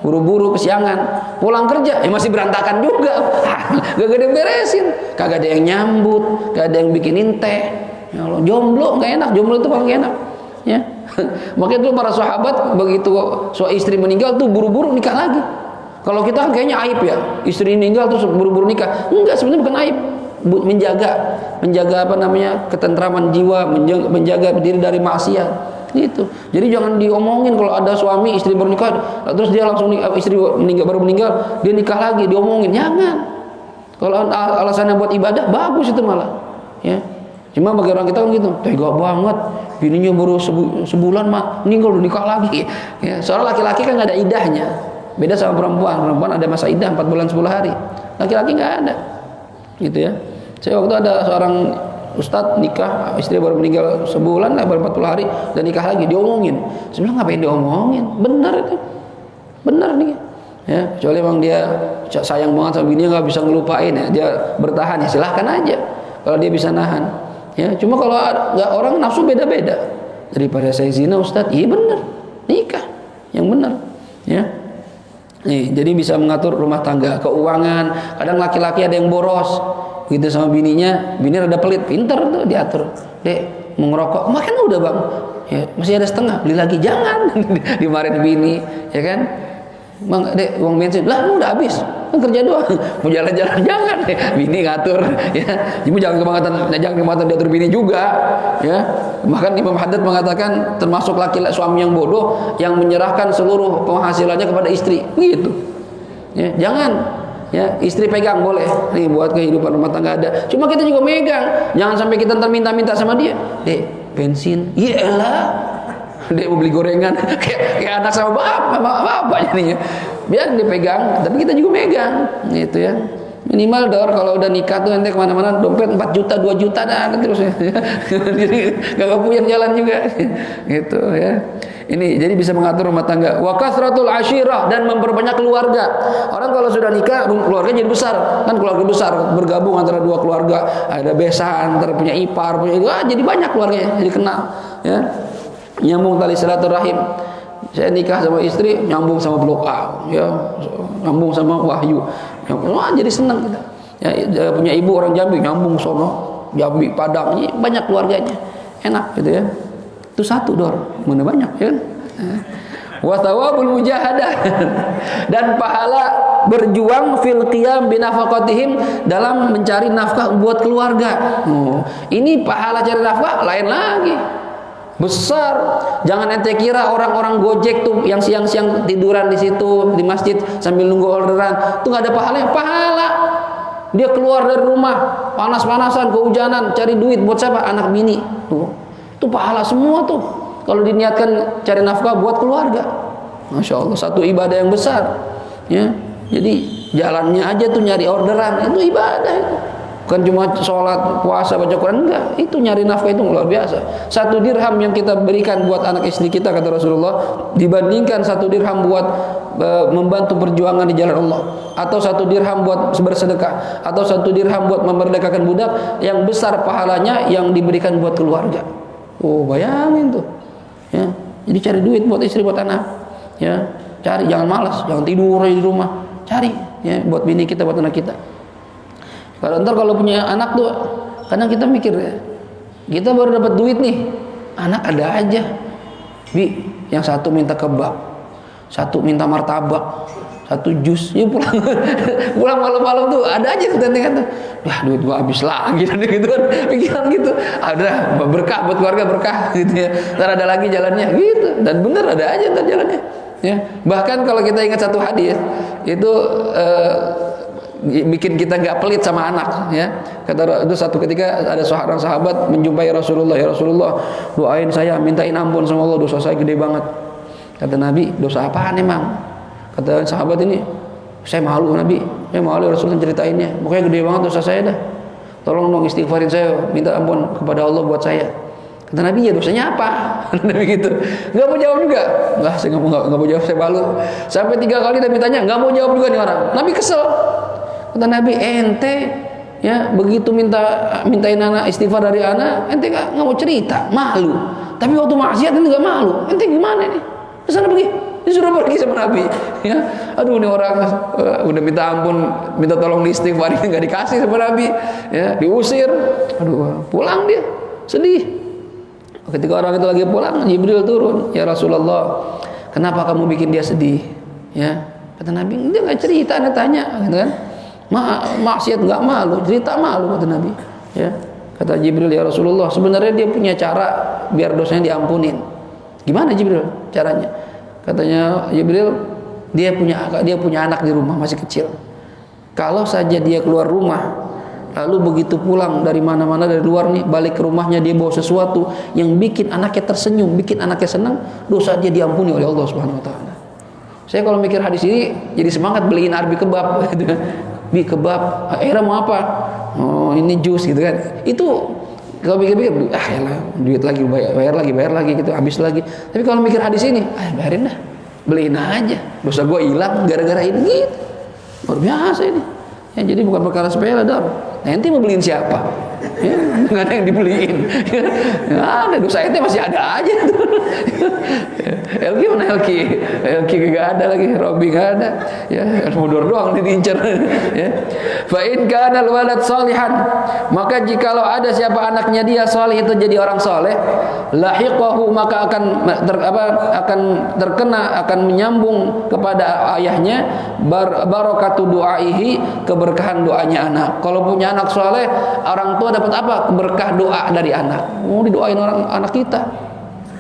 buru-buru kesiangan, pulang kerja ya masih berantakan juga. Gak ada yang beresin, kagak ada yang nyambut, gak ada yang bikinin teh. Ya Allah, jomblo nggak enak, jomblo itu paling enak. Ya, makanya dulu para sahabat begitu istri meninggal tuh buru-buru nikah lagi. Kalau kita kan kayaknya aib ya, istri meninggal terus buru-buru nikah. Enggak, sebenarnya bukan aib. Menjaga apa namanya ketentraman jiwa, menjaga diri dari maksiat gitu. Jadi jangan diomongin kalau ada suami istri baru nikah terus dia langsung istri baru meninggal dia nikah lagi, diomongin. Jangan. Kalau alasannya buat ibadah bagus itu malah ya. Cuma bagi orang kita kan gitu, tega banget, bininya baru sebulan mah meninggal udah nikah lagi ya. Soalnya laki-laki kan nggak ada idahnya, beda sama perempuan ada masa idah 4 bulan 10 hari, laki-laki nggak ada gitu ya. Saya waktu ada seorang ustadz nikah, istri baru meninggal sebulan, baru 40 hari dan nikah lagi, diomongin. Sebenarnya ngapain diomongin? Benar itu, benar nih. Ya, kecuali memang dia sayang banget sama bininya nggak bisa ngelupain ya, dia bertahan ya silahkan aja. Kalau dia bisa nahan, ya. Cuma kalau nggak, orang nafsu beda-beda. Daripada saya zina ustadz, iya benar, nikah yang benar, ya. Nih, jadi bisa mengatur rumah tangga, keuangan. Kadang laki-laki ada yang boros, gitu sama bininya, bini rada pelit, pinter tuh diatur. Dek, mau ngerokok, makan udah bang, ya masih ada setengah, beli lagi, jangan. Dimarahin bini, ya kan? Bang, Dek, uang bensin. Lah, udah habis. Kan kerja doang. Mau jalan-jalan jangan. Bini ngatur ya. Ibu jangan kebangetan diatur bini juga ya. Bahkan Imam Haddad mengatakan termasuk laki-laki suami yang bodoh yang menyerahkan seluruh penghasilannya kepada istri. Gitu. Ya, jangan ya, istri pegang boleh. Nih buat kehidupan rumah tangga ada. Cuma kita juga megang. Jangan sampai kita ntar minta-minta sama dia. Dek, bensin. Iyalah. Dia mau beli gorengan kayak anak sama bapak jadinya. Biar dia pegang, tapi kita juga megang, gitu ya. Minimal dor kalau udah nikah tuh nanti kemana-mana dompet 4 juta, 2 juta dah terus ya. Jadi gak puyeng jalan juga, gitu ya. Ini jadi bisa mengatur rumah tangga. Wa kasratul ashirah, dan memperbanyak keluarga. Orang kalau sudah nikah keluarga jadi besar, kan keluarga besar bergabung antara dua keluarga, ada besan, antara punya ipar, punya itu, jadi banyak keluarganya, jadi kenal, ya. Nyambung tali silaturahim. Saya nikah sama istri nyambung sama Blok A, ya, nyambung sama Wahyu. Jadi senang kita. Ya, punya ibu orang Jambi nyambung sono, Jambi, Padang, banyak keluarganya. Enak gitu ya. Itu satu dor, mana banyak ya kan? Wa thawabul mujahadah, dan pahala berjuang fil qiyam binafaqatihim, dalam mencari nafkah buat keluarga. Ini pahala cari nafkah lain lagi. Besar. Jangan ente kira orang-orang Gojek tuh yang siang-siang tiduran di situ di masjid sambil nunggu orderan tuh nggak ada pahalanya. Pahala. Dia keluar dari rumah panas-panasan, kehujanan, cari duit buat siapa? Anak bini. Tuh. Itu pahala semua tuh. Kalau diniatkan cari nafkah buat keluarga. Masya Allah, satu ibadah yang besar. Ya. Jadi jalannya aja tuh nyari orderan itu ibadah itu. Bukan cuma sholat, puasa, baca Quran, enggak. Itu nyari nafkah itu luar biasa. 1 dirham yang kita berikan buat anak istri kita, kata Rasulullah, dibandingkan 1 dirham buat membantu perjuangan di jalan Allah, atau 1 dirham buat bersedekah, atau 1 dirham buat memerdekakan budak, yang besar pahalanya yang diberikan buat keluarga. Oh, bayangin tuh. Ya. Jadi cari duit buat istri, buat anak. Ya, cari, jangan malas, jangan tidur di rumah. Cari ya buat bini kita, buat anak kita. Kalau ntar kalau punya anak tuh, kadang kita mikir ya, kita baru dapat duit nih, anak ada aja. Bi, yang satu minta kebab, satu minta martabak, satu jus, ya pulang pulang malam-malam tuh ada aja tuh tuh, wah duit gua habis lagi gitu kan, pikiran gitu. Ada berkah buat keluarga, berkah gitu ya. Ntar ada lagi jalannya gitu, dan bener ada aja ntar jalannya. Ya, bahkan kalau kita ingat satu hadis itu bikin kita nggak pelit sama anak, ya. Kata itu satu ketika ada seorang sahabat menjumpai Rasulullah, ya Rasulullah, doain saya, mintain ampun sama Allah, dosa saya gede banget. Kata Nabi, dosa apaan emang? Kata sahabat ini, saya malu Nabi, saya malu Rasulullah ceritainnya, pokoknya gede banget dosa saya dah. Tolong dong istighfarin saya, minta ampun kepada Allah buat saya. Kata Nabi, ya dosanya apa? Nabi gitu, nggak mau jawab juga. Lah, saya nggak mau jawab, saya malu. Sampai 3 kali Nabi tanya, nggak mau jawab juga nih orang. Nabi kesel. Kata Nabi, ente ya begitu mintain anak istighfar dari anak, ente nggak mau cerita, malu. Tapi waktu maksiat ente nggak malu, ente gimana nih? Kesana pergi, disuruh pergi sama Nabi. Ya, aduh ini orang udah minta ampun, minta tolong istighfar, nggak dikasih sama Nabi, ya diusir. Aduh, pulang dia sedih. Ketika orang itu lagi pulang, Jibril turun, ya Rasulullah, kenapa kamu bikin dia sedih? Ya, kata Nabi, dia nggak cerita, anda tanya, gitu kan? Maksiat nggak malu, cerita malu, kata Nabi. Ya, kata Jibril, ya Rasulullah, sebenarnya dia punya cara biar dosanya diampunin. Gimana Jibril caranya? Katanya Jibril, dia punya anak di rumah masih kecil. Kalau saja dia keluar rumah, lalu begitu pulang dari mana-mana dari luar nih, balik ke rumahnya dia bawa sesuatu yang bikin anaknya tersenyum, bikin anaknya senang, dosa dia diampuni oleh Allah Subhanahu Wa Taala. Saya kalau mikir hadis ini jadi semangat beliin Arbi kebab. Bi kebab, akhirnya mau apa? Oh ini jus gitu kan. Itu kalau pikir-pikir, yalah duit lagi, bayar lagi gitu, habis lagi. Tapi kalau mikir hadis ini, bayarin dah, beliin aja, dosa gue hilang gara-gara ini gitu. Luar biasa ini. Ya, jadi bukan perkara sepele, Dar. Nanti mau beliin siapa? Ya, nggak ada yang dibeliin. Ya, nggak ada, dosa itu masih ada aja. Elki mana Elki? Elki nggak ada lagi, Robi nggak ada. Ya, Mudor doang diincar. Ya. Fa in kana al-walad salihan, maka jikalau ada siapa anaknya dia saleh itu jadi orang saleh, lahiqahu maka akan terkena, akan menyambung kepada ayahnya barakatu du'aihi, keberkahan doanya anak. Kalau punya anak saleh, orang tua dapat apa? Berkah doa dari anak. Mau didoain orang anak kita.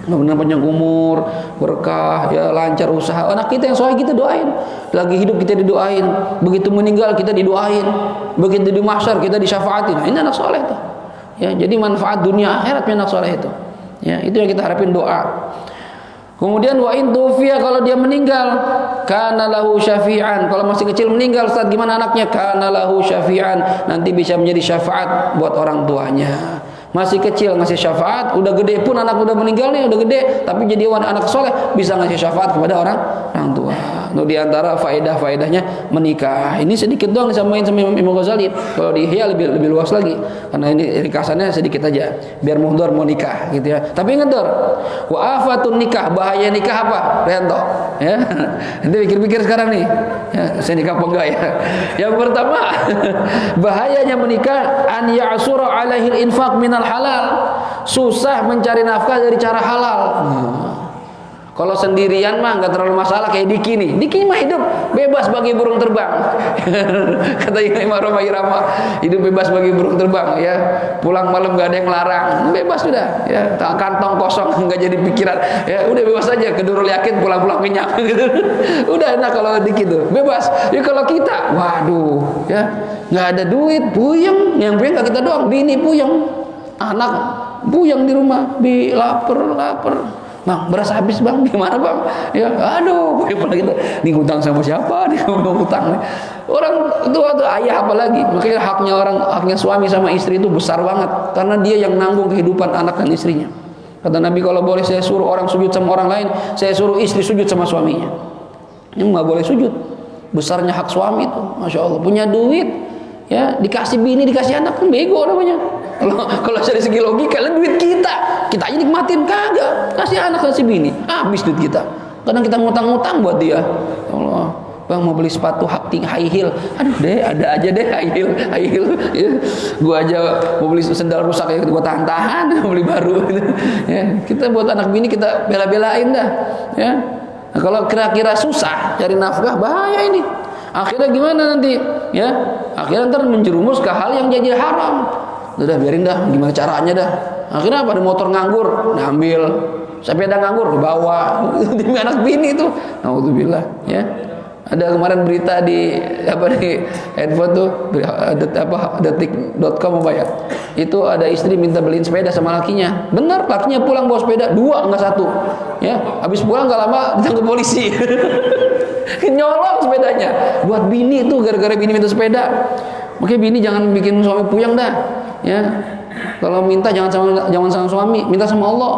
Mudah-mudahan panjang umur, berkah, ya lancar usaha. Anak kita yang soleh kita doain. Lagi hidup kita didoain. Begitu meninggal kita didoain. Begitu di mahsyar kita disyafaatin. Ini anak soleh tuh. Ya, jadi manfaat dunia akhirat anak soleh itu. Ya, itu yang kita harapin doa. Kemudian wa in tufiya, kalau dia meninggal, kana lahu syafi'an. Kalau masih kecil meninggal, Ustaz, gimana anaknya? Kana lahu syafi'an, nanti bisa menjadi syafaat buat orang tuanya. Masih kecil ngasih syafaat, udah gede pun anak udah meninggal nih, udah gede, tapi jadi anak soleh bisa ngasih syafaat kepada orang tua. Itu diantara faedah-faedahnya menikah. Ini sedikit doang disamain sama Imam Ghazali. Kalau di Ihya lebih luas lagi, karena ini ringkasannya sedikit aja, biar muhdar mau nikah gitu ya. Tapi ingat dor, wa afatun nikah, bahaya nikah apa? Rento, ya. Nanti pikir-pikir sekarang nih, ya, saya nikah apa enggak ya? Yang pertama, bahayanya menikah an ya'sura alaihil infaq minal halal, susah mencari nafkah dari cara halal. Kalau sendirian mah nggak terlalu masalah, kayak Diki nih. Diki mah hidup bebas bagi burung terbang. Kata Imam Roma Irama, hidup bebas bagi burung terbang. Ya, pulang malam nggak ada yang larang, bebas sudah. Ya, kantong kosong nggak jadi pikiran. Ya, udah bebas aja. Kedurul yakin pulang-pulang kenyang. Udah enak kalau Diki tuh, bebas. Ya kalau kita, waduh, ya nggak ada duit, puyeng. Yang puyeng nggak kita doang, bini puyeng, anak puyeng di rumah, lapar. Bang, beras habis bang, gimana bang? Ya, aduh, gitu. Ini hutang sama siapa? Nih hutang nih. Orang tua tuh ayah apalagi. Makanya haknya suami sama istri itu besar banget, karena dia yang nanggung kehidupan anak dan istrinya. Kata Nabi, kalau boleh saya suruh orang sujud sama orang lain, saya suruh istri sujud sama suaminya. Ini nggak boleh sujud. Besarnya hak suami itu, masya Allah. Punya duit, ya dikasih bini, dikasih anak, kan bego namanya. Kalau dari segi logika, duit kita aja nikmatin, kagak. Kasih anak, kasih bini, habis duit kita. Kadang kita ngutang-ngutang buat dia. Ya Allah, bang mau beli sepatu high heel, aduh deh, ada aja deh high heel. Ya, gua aja mau beli sendal rusak ya, gua tahan-tahan, beli baru. Ya, kita buat anak bini kita bela-belain dah. Ya, nah, kalau kira-kira susah cari nafkah, bahaya ini. Akhirnya gimana nanti? Ya, akhirnya ntar menjerumus ke hal yang jadi haram. Udah biarin dah, gimana caranya dah. Akhirnya apa? Ada motor nganggur, ngambil. Sepeda nganggur, dibawa. Demi anak bini itu. Naudzubillah, ya. Ada kemarin berita di handphone tuh, detik.com apa ya? Itu ada istri minta beliin sepeda sama lakinya. Benar, lakinya pulang bawa sepeda 2, enggak 1. Ya, habis pulang enggak lama ditangkap polisi. Nyolong sepedanya. Buat bini itu, gara-gara bini minta sepeda. Makanya bini jangan bikin suami puyeng dah. Ya, kalau minta jangan sama suami, minta sama Allah.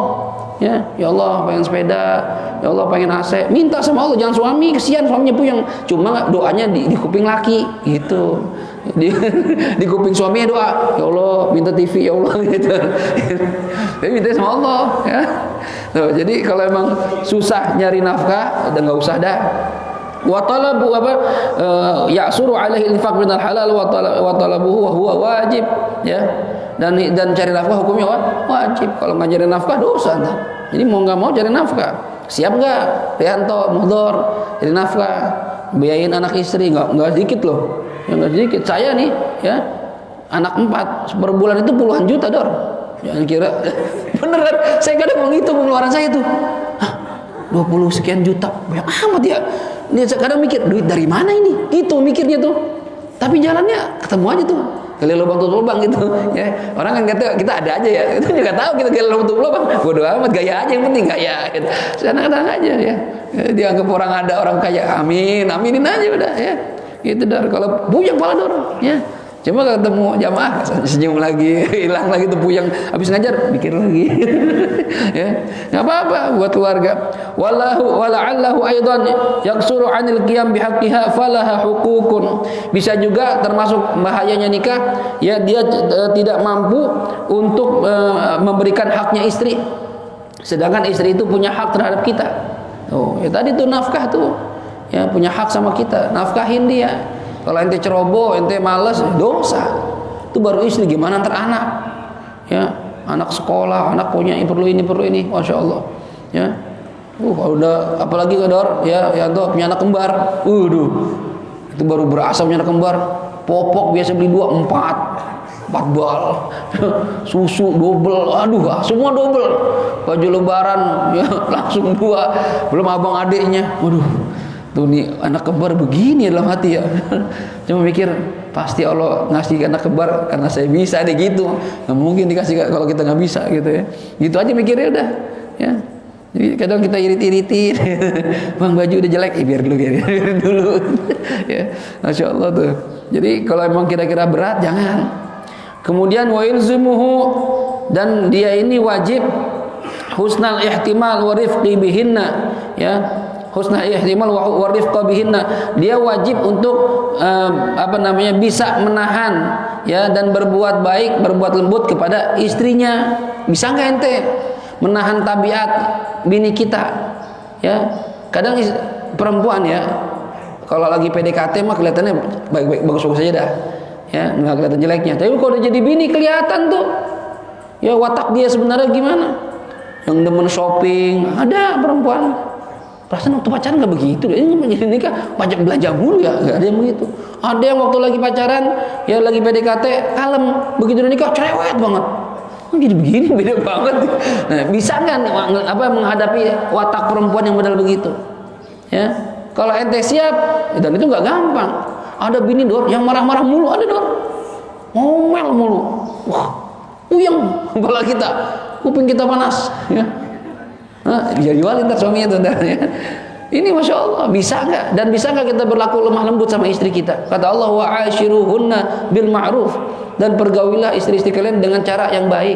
Ya Allah pengen sepeda, ya Allah pengen AC, minta sama Allah, jangan suami, kesian suaminya puyeng. Cuma doanya di kuping laki, gitu. Di kuping suaminya doa, ya Allah minta TV, ya Allah gitu. Tapi minta sama Allah, ya. Tuh, jadi kalau emang susah nyari nafkah, udah nggak usah dah. Wa talabu ya'suru alaihi infaq minal halal wa talabuhu wa huwa wajib, ya. Dan cari nafkah hukumnya wajib. Kalau nggak cari nafkah dosa. Jadi mau nggak mau cari nafkah. Siap nggak? Rianto Muhdor cari nafkah, biayain anak istri, nggak sedikit loh. Ya nggak sedikit. Saya nih, ya, anak 4 per bulan itu puluhan juta, Dor. Jangan kira beneran. Saya kadang menghitung pengeluaran saya tuh. 20 sekian juta, banyak amat ya. Ini kadang mikir, duit dari mana ini? Gitu mikirnya tuh. Tapi jalannya ketemu aja tuh. Gali lubang tutup lubang gitu. Ya, orang kan kata kita ada aja ya. Kita juga tahu kita gali lubang tutup lubang. Bodoh amat, gaya aja yang penting gaya. Gitu. Senang-senang aja ya. Dianggap orang ada, orang kaya. Amin, aminin aja udah ya. Gitu dar. Kalau buyang pala dorong ya. Cuma ketemu jamaah senyum lagi, hilang lagi tuh puyeng, habis ngajar mikir lagi. Ya, enggak apa-apa buat keluarga. Wala'allahu aidan yaksuru 'anil qiyam bihaqqiha falaha huququn. Bisa juga termasuk bahayanya nikah, ya dia tidak mampu untuk memberikan haknya istri. Sedangkan istri itu punya hak terhadap kita. Oh, ya tadi tuh nafkah tuh. Ya, punya hak sama kita, nafkahin dia. Kalau ente ceroboh, ente malas, dosa. Itu baru istri, gimana ntar anak? Ya, anak sekolah, anak punya ini perlu ini, masya Allah. Ya, udah apalagi kador, ya tuh punya anak kembar. Itu baru berasa punya anak kembar. Popok biasa beli 2, 4 bal. Susu double, semua double. Baju lebaran, ya langsung 2. Belum abang adiknya, tuh nih anak kembar begini dalam hati ya. Cuma mikir pasti Allah ngasih anak kembar karena saya bisa deh gitu. Nggak mungkin dikasih kalau kita nggak bisa gitu ya. Gitu aja mikirnya udah. Ya. Jadi kadang kita irit-iritin. Bang baju udah jelek, biar dulu. Ya, masya Allah tuh. Jadi kalau emang kira-kira berat jangan. Kemudian wa ilzumuhu, dan dia ini wajib husnal ihtimal wa rifqi bihinna, ya. Husnul ihtimal wa rifqa bihinna, dia wajib untuk bisa menahan, ya, dan berbuat baik, berbuat lembut kepada istrinya. Bisa nggak ente menahan tabiat bini kita? Ya, kadang perempuan ya kalau lagi PDKT mah kelihatannya baik-baik, bagus-bagus aja dah, ya, nggak kelihatan jeleknya. Tapi kalau udah jadi bini kelihatan tuh, ya, watak dia sebenarnya gimana. Yang demen shopping, ada perempuan. Perasaan waktu pacaran nggak begitu, ini menjadi nikah pajak belanja mulu ya, nggak ada yang begitu. Ada yang waktu lagi pacaran, ya lagi PDKT kalem, begitu udah nikah cerewet banget. Jadi begini beda banget. Nah, bisa nggak menghadapi watak perempuan yang modal begitu? Ya, kalau ente siap, dan itu nggak gampang. Ada bini dor yang marah-marah mulu, ada dor, ngomel mulu, puyeng kepala kita, kuping kita panas, ya. Jadi wali ntar suaminya tuh ntar, ya. Ini masya Allah, bisa nggak? Dan bisa nggak kita berlaku lemah lembut sama istri kita? Kata Allah, wa ashiruhunna bil ma'ruf, dan pergaulilah istri-istri kalian dengan cara yang baik,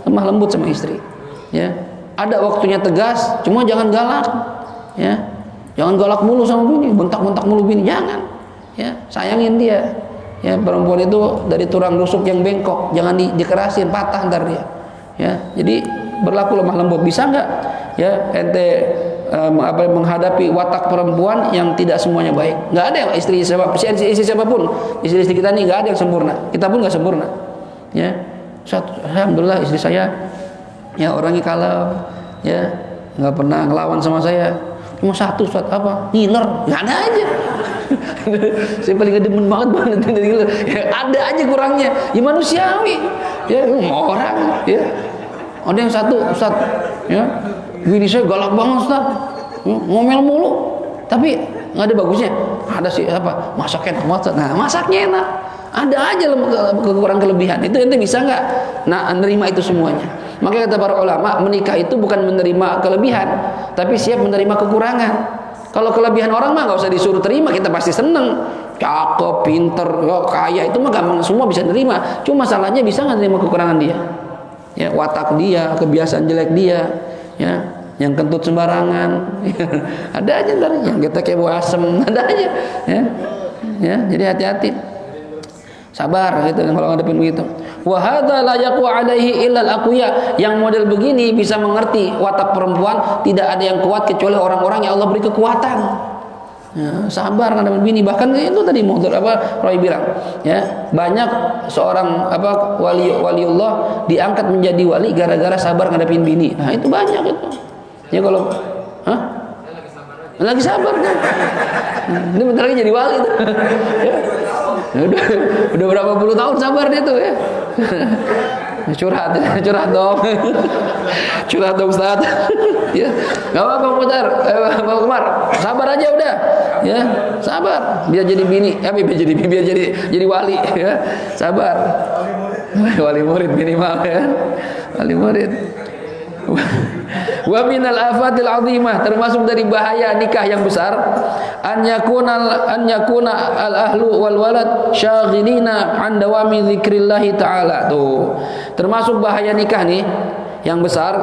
lemah lembut sama istri. Ya, ada waktunya tegas, cuma jangan galak. Ya, jangan galak mulu sama bini, bentak-bentak mulu bini, jangan. Ya, sayangin dia. Ya, perempuan itu dari tulang rusuk yang bengkok, jangan dikerasin, patah ntar dia. Ya, jadi berlaku lemah lembut. Bisa nggak? Ya, ente menghadapi watak perempuan yang tidak semuanya baik. Nggak ada yang istri siapapun, istri kita nih nggak ada yang sempurna. Kita pun nggak sempurna. Ya, alhamdulillah istri saya, ya, orangnya kalem, ya, nggak pernah ngelawan sama saya. Cuma satu ngiler, nggak ada aja. Saya paling demen banget ya, ada aja kurangnya. Ya manusiawi, ya, orang, ya. Ada yang satu, Ustaz, ya, bini saya galak banget, Ustaz, ngomel mulu, tapi nggak ada bagusnya. Ada sih masaknya enak banget. Nah, masaknya enak, ada aja kekurangan kelebihan. Itu ente bisa nggak? Nah, menerima itu semuanya. Makanya kata para ulama, menikah itu bukan menerima kelebihan, tapi siap menerima kekurangan. Kalau kelebihan orang mah nggak usah disuruh terima, kita pasti seneng. Cakep, pinter, kaya, itu mah gampang, semua bisa nerima. Cuma masalahnya bisa nggak terima kekurangan dia? Ya, watak dia, kebiasaan jelek dia, ya, yang kentut sembarangan. Ada aja ntar yang kita kayak bau asem, ada aja, ya, jadi hati-hati, sabar gitu kalau ngadepin begitu. Wa hadza la yaqwa alaihi illa al-aqwiya, yang model begini bisa mengerti watak perempuan, tidak ada yang kuat kecuali orang-orang yang Allah beri kekuatan. Ya, sabar ngadepin bini. Bahkan itu tadi Roy bilang, ya, banyak seorang waliullah diangkat menjadi wali gara-gara sabar ngadepin bini. Nah, itu banyak itu. Ya kalau lagi sabar kan. Ini bentar lagi jadi wali tuh. udah berapa puluh tahun sabar dia tuh, ya. Curhat dong. Curhat dong, Ustaz. Ya, enggak apa-apa Pak Umar. Sabar aja udah. Ya, sabar. Biar jadi bini, biar jadi wali, ya. Sabar. Wali murid minimal, ya. Wali murid. Wa minal afatil azimah, termasuk dari bahaya nikah yang besar, an yakuna al ahlu wal walad syaghilina an dawami dzikrillah taala. Tuh, termasuk bahaya nikah nih yang besar,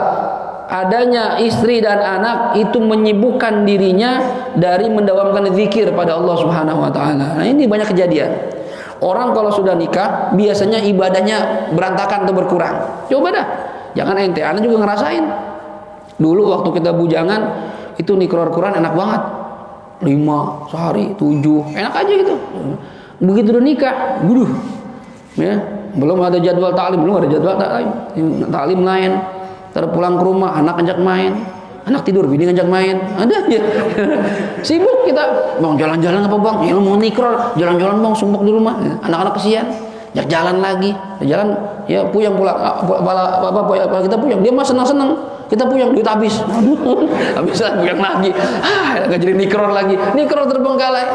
adanya istri dan anak itu menyibukkan dirinya dari mendawamkan zikir pada Allah Subhanahu wa taala. Nah, ini banyak kejadian. Orang kalau sudah nikah biasanya ibadahnya berantakan atau berkurang. Coba dah, jangan ente, ana juga ngerasain. Dulu waktu kita bujangan itu nikrar Quran enak banget, 5 sehari, 7, enak aja gitu. Begitu udah nikah, buduh, ya, belum ada jadwal taklim, taklim lain. Terpulang ke rumah, anak ngajak main, anak tidur, bini ngajak main, ada aja. Sibuk kita, bang jalan-jalan apa bang? Ya mau nikrar, jalan-jalan bang, sumpuk di rumah, anak-anak kesian. Jak jalan lagi, jalan ya puyang pulang, apa kita puyang, dia mah senang-senang, kita puyang duit habis, habis lah puyang lagi, nggak jadi nikrar lagi, nikrar terbengkalai,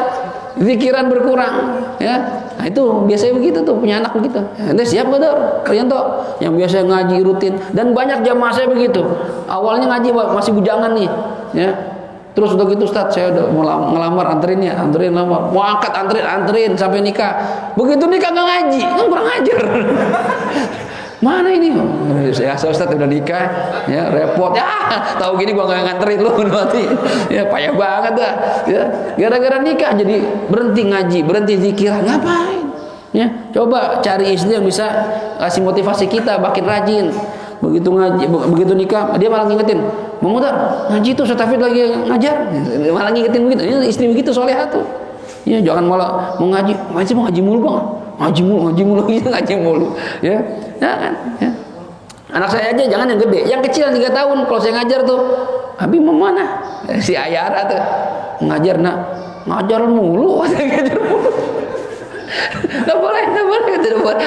pikiran berkurang, ya. Nah itu biasanya begitu tuh, punya anak begitu. Ente siap nggak Dor? Kalian tuh yang biasa ngaji rutin, dan banyak jamaah saya begitu. Awalnya ngaji masih bujangan nih, ya. Terus udah gitu Ustaz, saya udah mau ngelamar, anterin lamar, mau angkat anterin sampai nikah. Begitu nikah nggak ngaji, kan kurang ajar. Mana ini? Ya Ustaz udah nikah, ya repot ya. Tahu gini gua nggak nganterin lu nanti. Ya payah banget dah. Ya gara-gara nikah jadi berhenti ngaji, berhenti zikiran, ngapain? Ya coba cari istri yang bisa kasih motivasi kita makin rajin. Begitu ngaji, begitu nikah dia malah ngingetin, mau Dar, ngaji tuh Ustaz lagi ngajar, malah ngingetin begitu. Ini istri begitu solehah tuh. Ya jangan malah mau ngaji mulu bang, ngaji mulu, ya kan. Ya. Anak saya aja jangan yang gede, yang kecil yang 3 tahun kalau saya ngajar tuh, Abi mau mana? Si Ayara tuh ngajar ngajar mulu, ngajar mulu. Nggak boleh.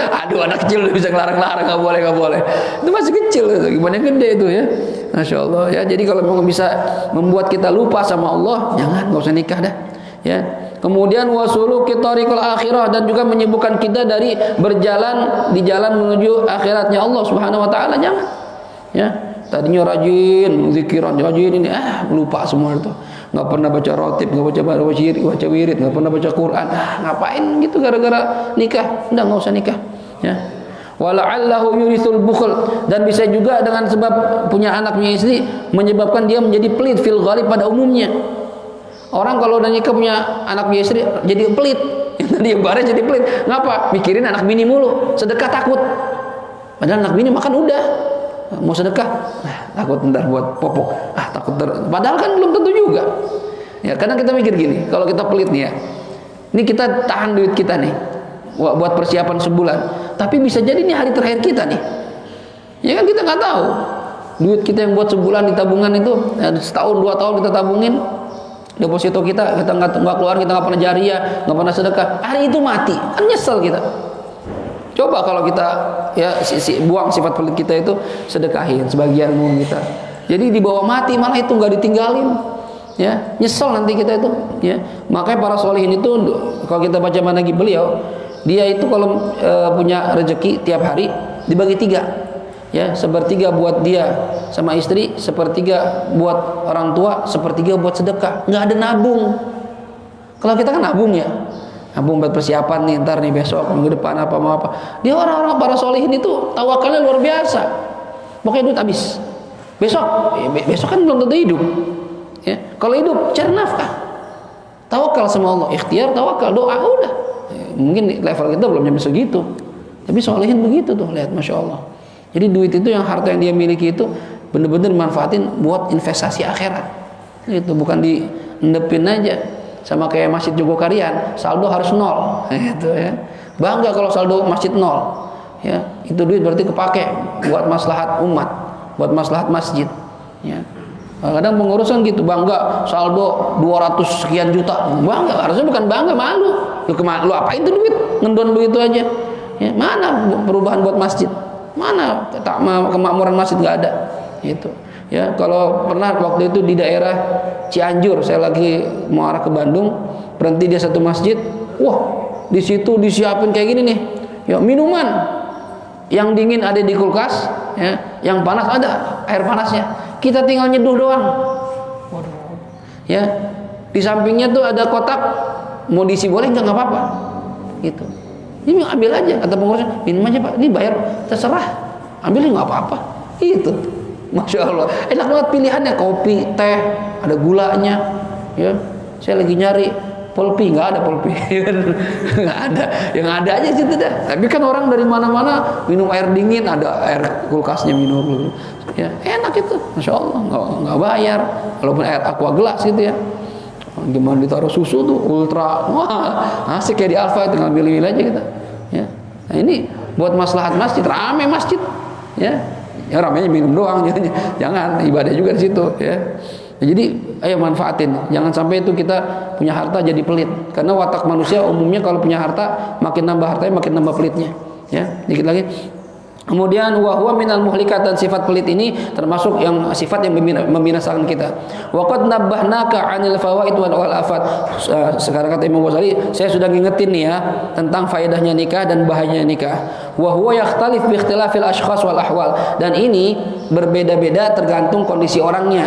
Aduh anak kecil udah bisa ngelarang-larang, nggak boleh. Itu masih kecil, gimana gede itu ya. Masya Allah ya. Jadi kalau mau bisa membuat kita lupa sama Allah, jangan, nggak usah nikah dah. Ya. Kemudian wasuluki thariqil akhirah, dan juga menyibukkan kita dari berjalan di jalan menuju akhiratnya Allah Subhanahu wa taala, jangan. Ya. Tadinya rajin zikiran, rajin ini lupa semua itu. Nggak pernah baca rotib, nggak baca wirid, nggak pernah baca Quran. Ngapain gitu gara-gara nikah? Udah nggak usah nikah. Ya. Wala'allahu yurithul bukhl, dan bisa juga dengan sebab punya anak punya istri menyebabkan dia menjadi pelit fil ghalib pada umumnya. Orang kalau udah nikah punya anak punya istri jadi pelit. Dia bareng jadi pelit. Ngapa? Mikirin anak bini mulu, sedekah takut. Padahal anak bini makan udah. Mau sedekah, takut ntar buat popok, takut padahal kan belum tentu juga. Ya kadang kita mikir gini, kalau kita pelit nih ya, ini kita tahan duit kita nih buat persiapan sebulan, tapi bisa jadi ini hari terakhir kita nih. Ya kan kita nggak tahu, duit kita yang buat sebulan di tabungan itu, setahun 2 tahun kita tabungin, deposito kita nggak keluar, kita nggak pernah jariah, nggak pernah sedekah, hari itu mati, kan nyesel kita. Coba kalau kita ya buang sifat pelit kita itu, sedekahin sebagian uang kita. Jadi dibawa mati malah itu nggak ditinggalin, ya nyesel nanti kita itu. Ya makanya para solihin itu kalau kita baca manaqib beliau, dia itu kalau punya rezeki tiap hari dibagi 3, ya 1/3 buat dia sama istri, 1/3 buat orang tua, 1/3 buat sedekah. Nggak ada nabung. Kalau kita kan nabung ya. Nabung buat persiapan nih, ntar nih besok minggu depan apa. Dia orang-orang para solihin itu tawakalnya luar biasa. Pokoknya duit habis. Besok kan belum tentu hidup. Ya, kalau hidup cari nafkah. Tawakal sama Allah, ikhtiar, tawakal, doa udah. Ya, mungkin level kita belum nyampe segitu. Tapi solihin begitu tuh, lihat Masya Allah. Jadi duit itu yang harta yang dia miliki itu benar-benar manfaatin buat investasi akhirat. Itu bukan diendepin aja. Sama kayak Masjid Jogokarian, saldo harus 0, gitu ya. Bangga kalau saldo masjid 0, ya. Itu duit berarti kepake buat maslahat umat, buat maslahat masjid, ya. Kadang pengurus kan gitu, bangga saldo 200 sekian juta, bangga. Harusnya bukan bangga, malu. Lu apa itu duit? Ngendon duit itu aja. Ya, mana perubahan buat masjid? Mana kemakmuran masjid nggak ada, gitu. Ya, kalau pernah waktu itu di daerah Cianjur, saya lagi mau arah ke Bandung, berhenti di satu masjid. Wah, di situ disiapin kayak gini nih. Ya, minuman yang dingin ada di kulkas, ya. Yang panas ada air panasnya. Kita tinggal nyeduh doang. Waduh. Ya. Di sampingnya tuh ada kotak, mau diisi boleh nggak apa-apa. Gitu. Ini ambil aja, kata pengurusnya, minum aja Pak, ini bayar, terserah, ambilin nggak apa-apa. Itu, Masya Allah, enak banget pilihannya, kopi, teh, ada gulanya, ya. Saya lagi nyari pulpi, nggak ada pulpi, nggak ada, yang ada aja situ dah. Tapi kan orang dari mana-mana minum air dingin, ada air kulkasnya minum, ya enak itu, Masya Allah, nggak bayar, walaupun air aqua gelas gitu ya. Gimana ditaruh susu tuh ultra, wah asik kayak di Alfa, tinggal pilih-pilih aja kita, ya. Nah ini buat maslahat masjid, rame masjid, ya ramenya minum doang, jangan ibadah juga di situ, ya. Nah, jadi ayo manfaatin, jangan sampai itu kita punya harta jadi pelit, karena watak manusia umumnya kalau punya harta makin nambah hartanya makin nambah pelitnya, ya. Dikit lagi. Kemudian wahwa minal muhlikat, dan sifat pelit ini termasuk yang sifat yang membinasakan kita. Waqad nabbahnaaka 'anil fawaid wal afat. Sekarang kata Imam Ghazali, saya sudah ngingetin nih ya tentang faedahnya nikah dan bahayanya nikah. Wa huwa yakhtalif bi ikhtilafil ashkhas wal ahwal. Dan ini berbeda-beda tergantung kondisi orangnya.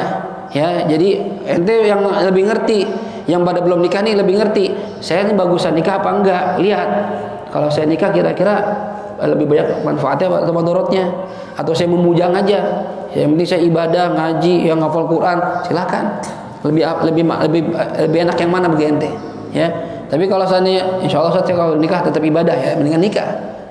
Ya, jadi ente yang lebih ngerti, yang pada belum nikah nih lebih ngerti. Saya ini bagusan nikah apa enggak? Lihat. Kalau saya nikah kira-kira lebih banyak manfaatnya atau mudaratnya, atau saya memujang aja, yang penting saya ibadah, ngaji, yang hafal Quran, silakan. Lebih enak yang mana bagi ente, ya. Tapi kalau saya insya Allah saya kalau nikah tetap ibadah ya, mendingan nikah,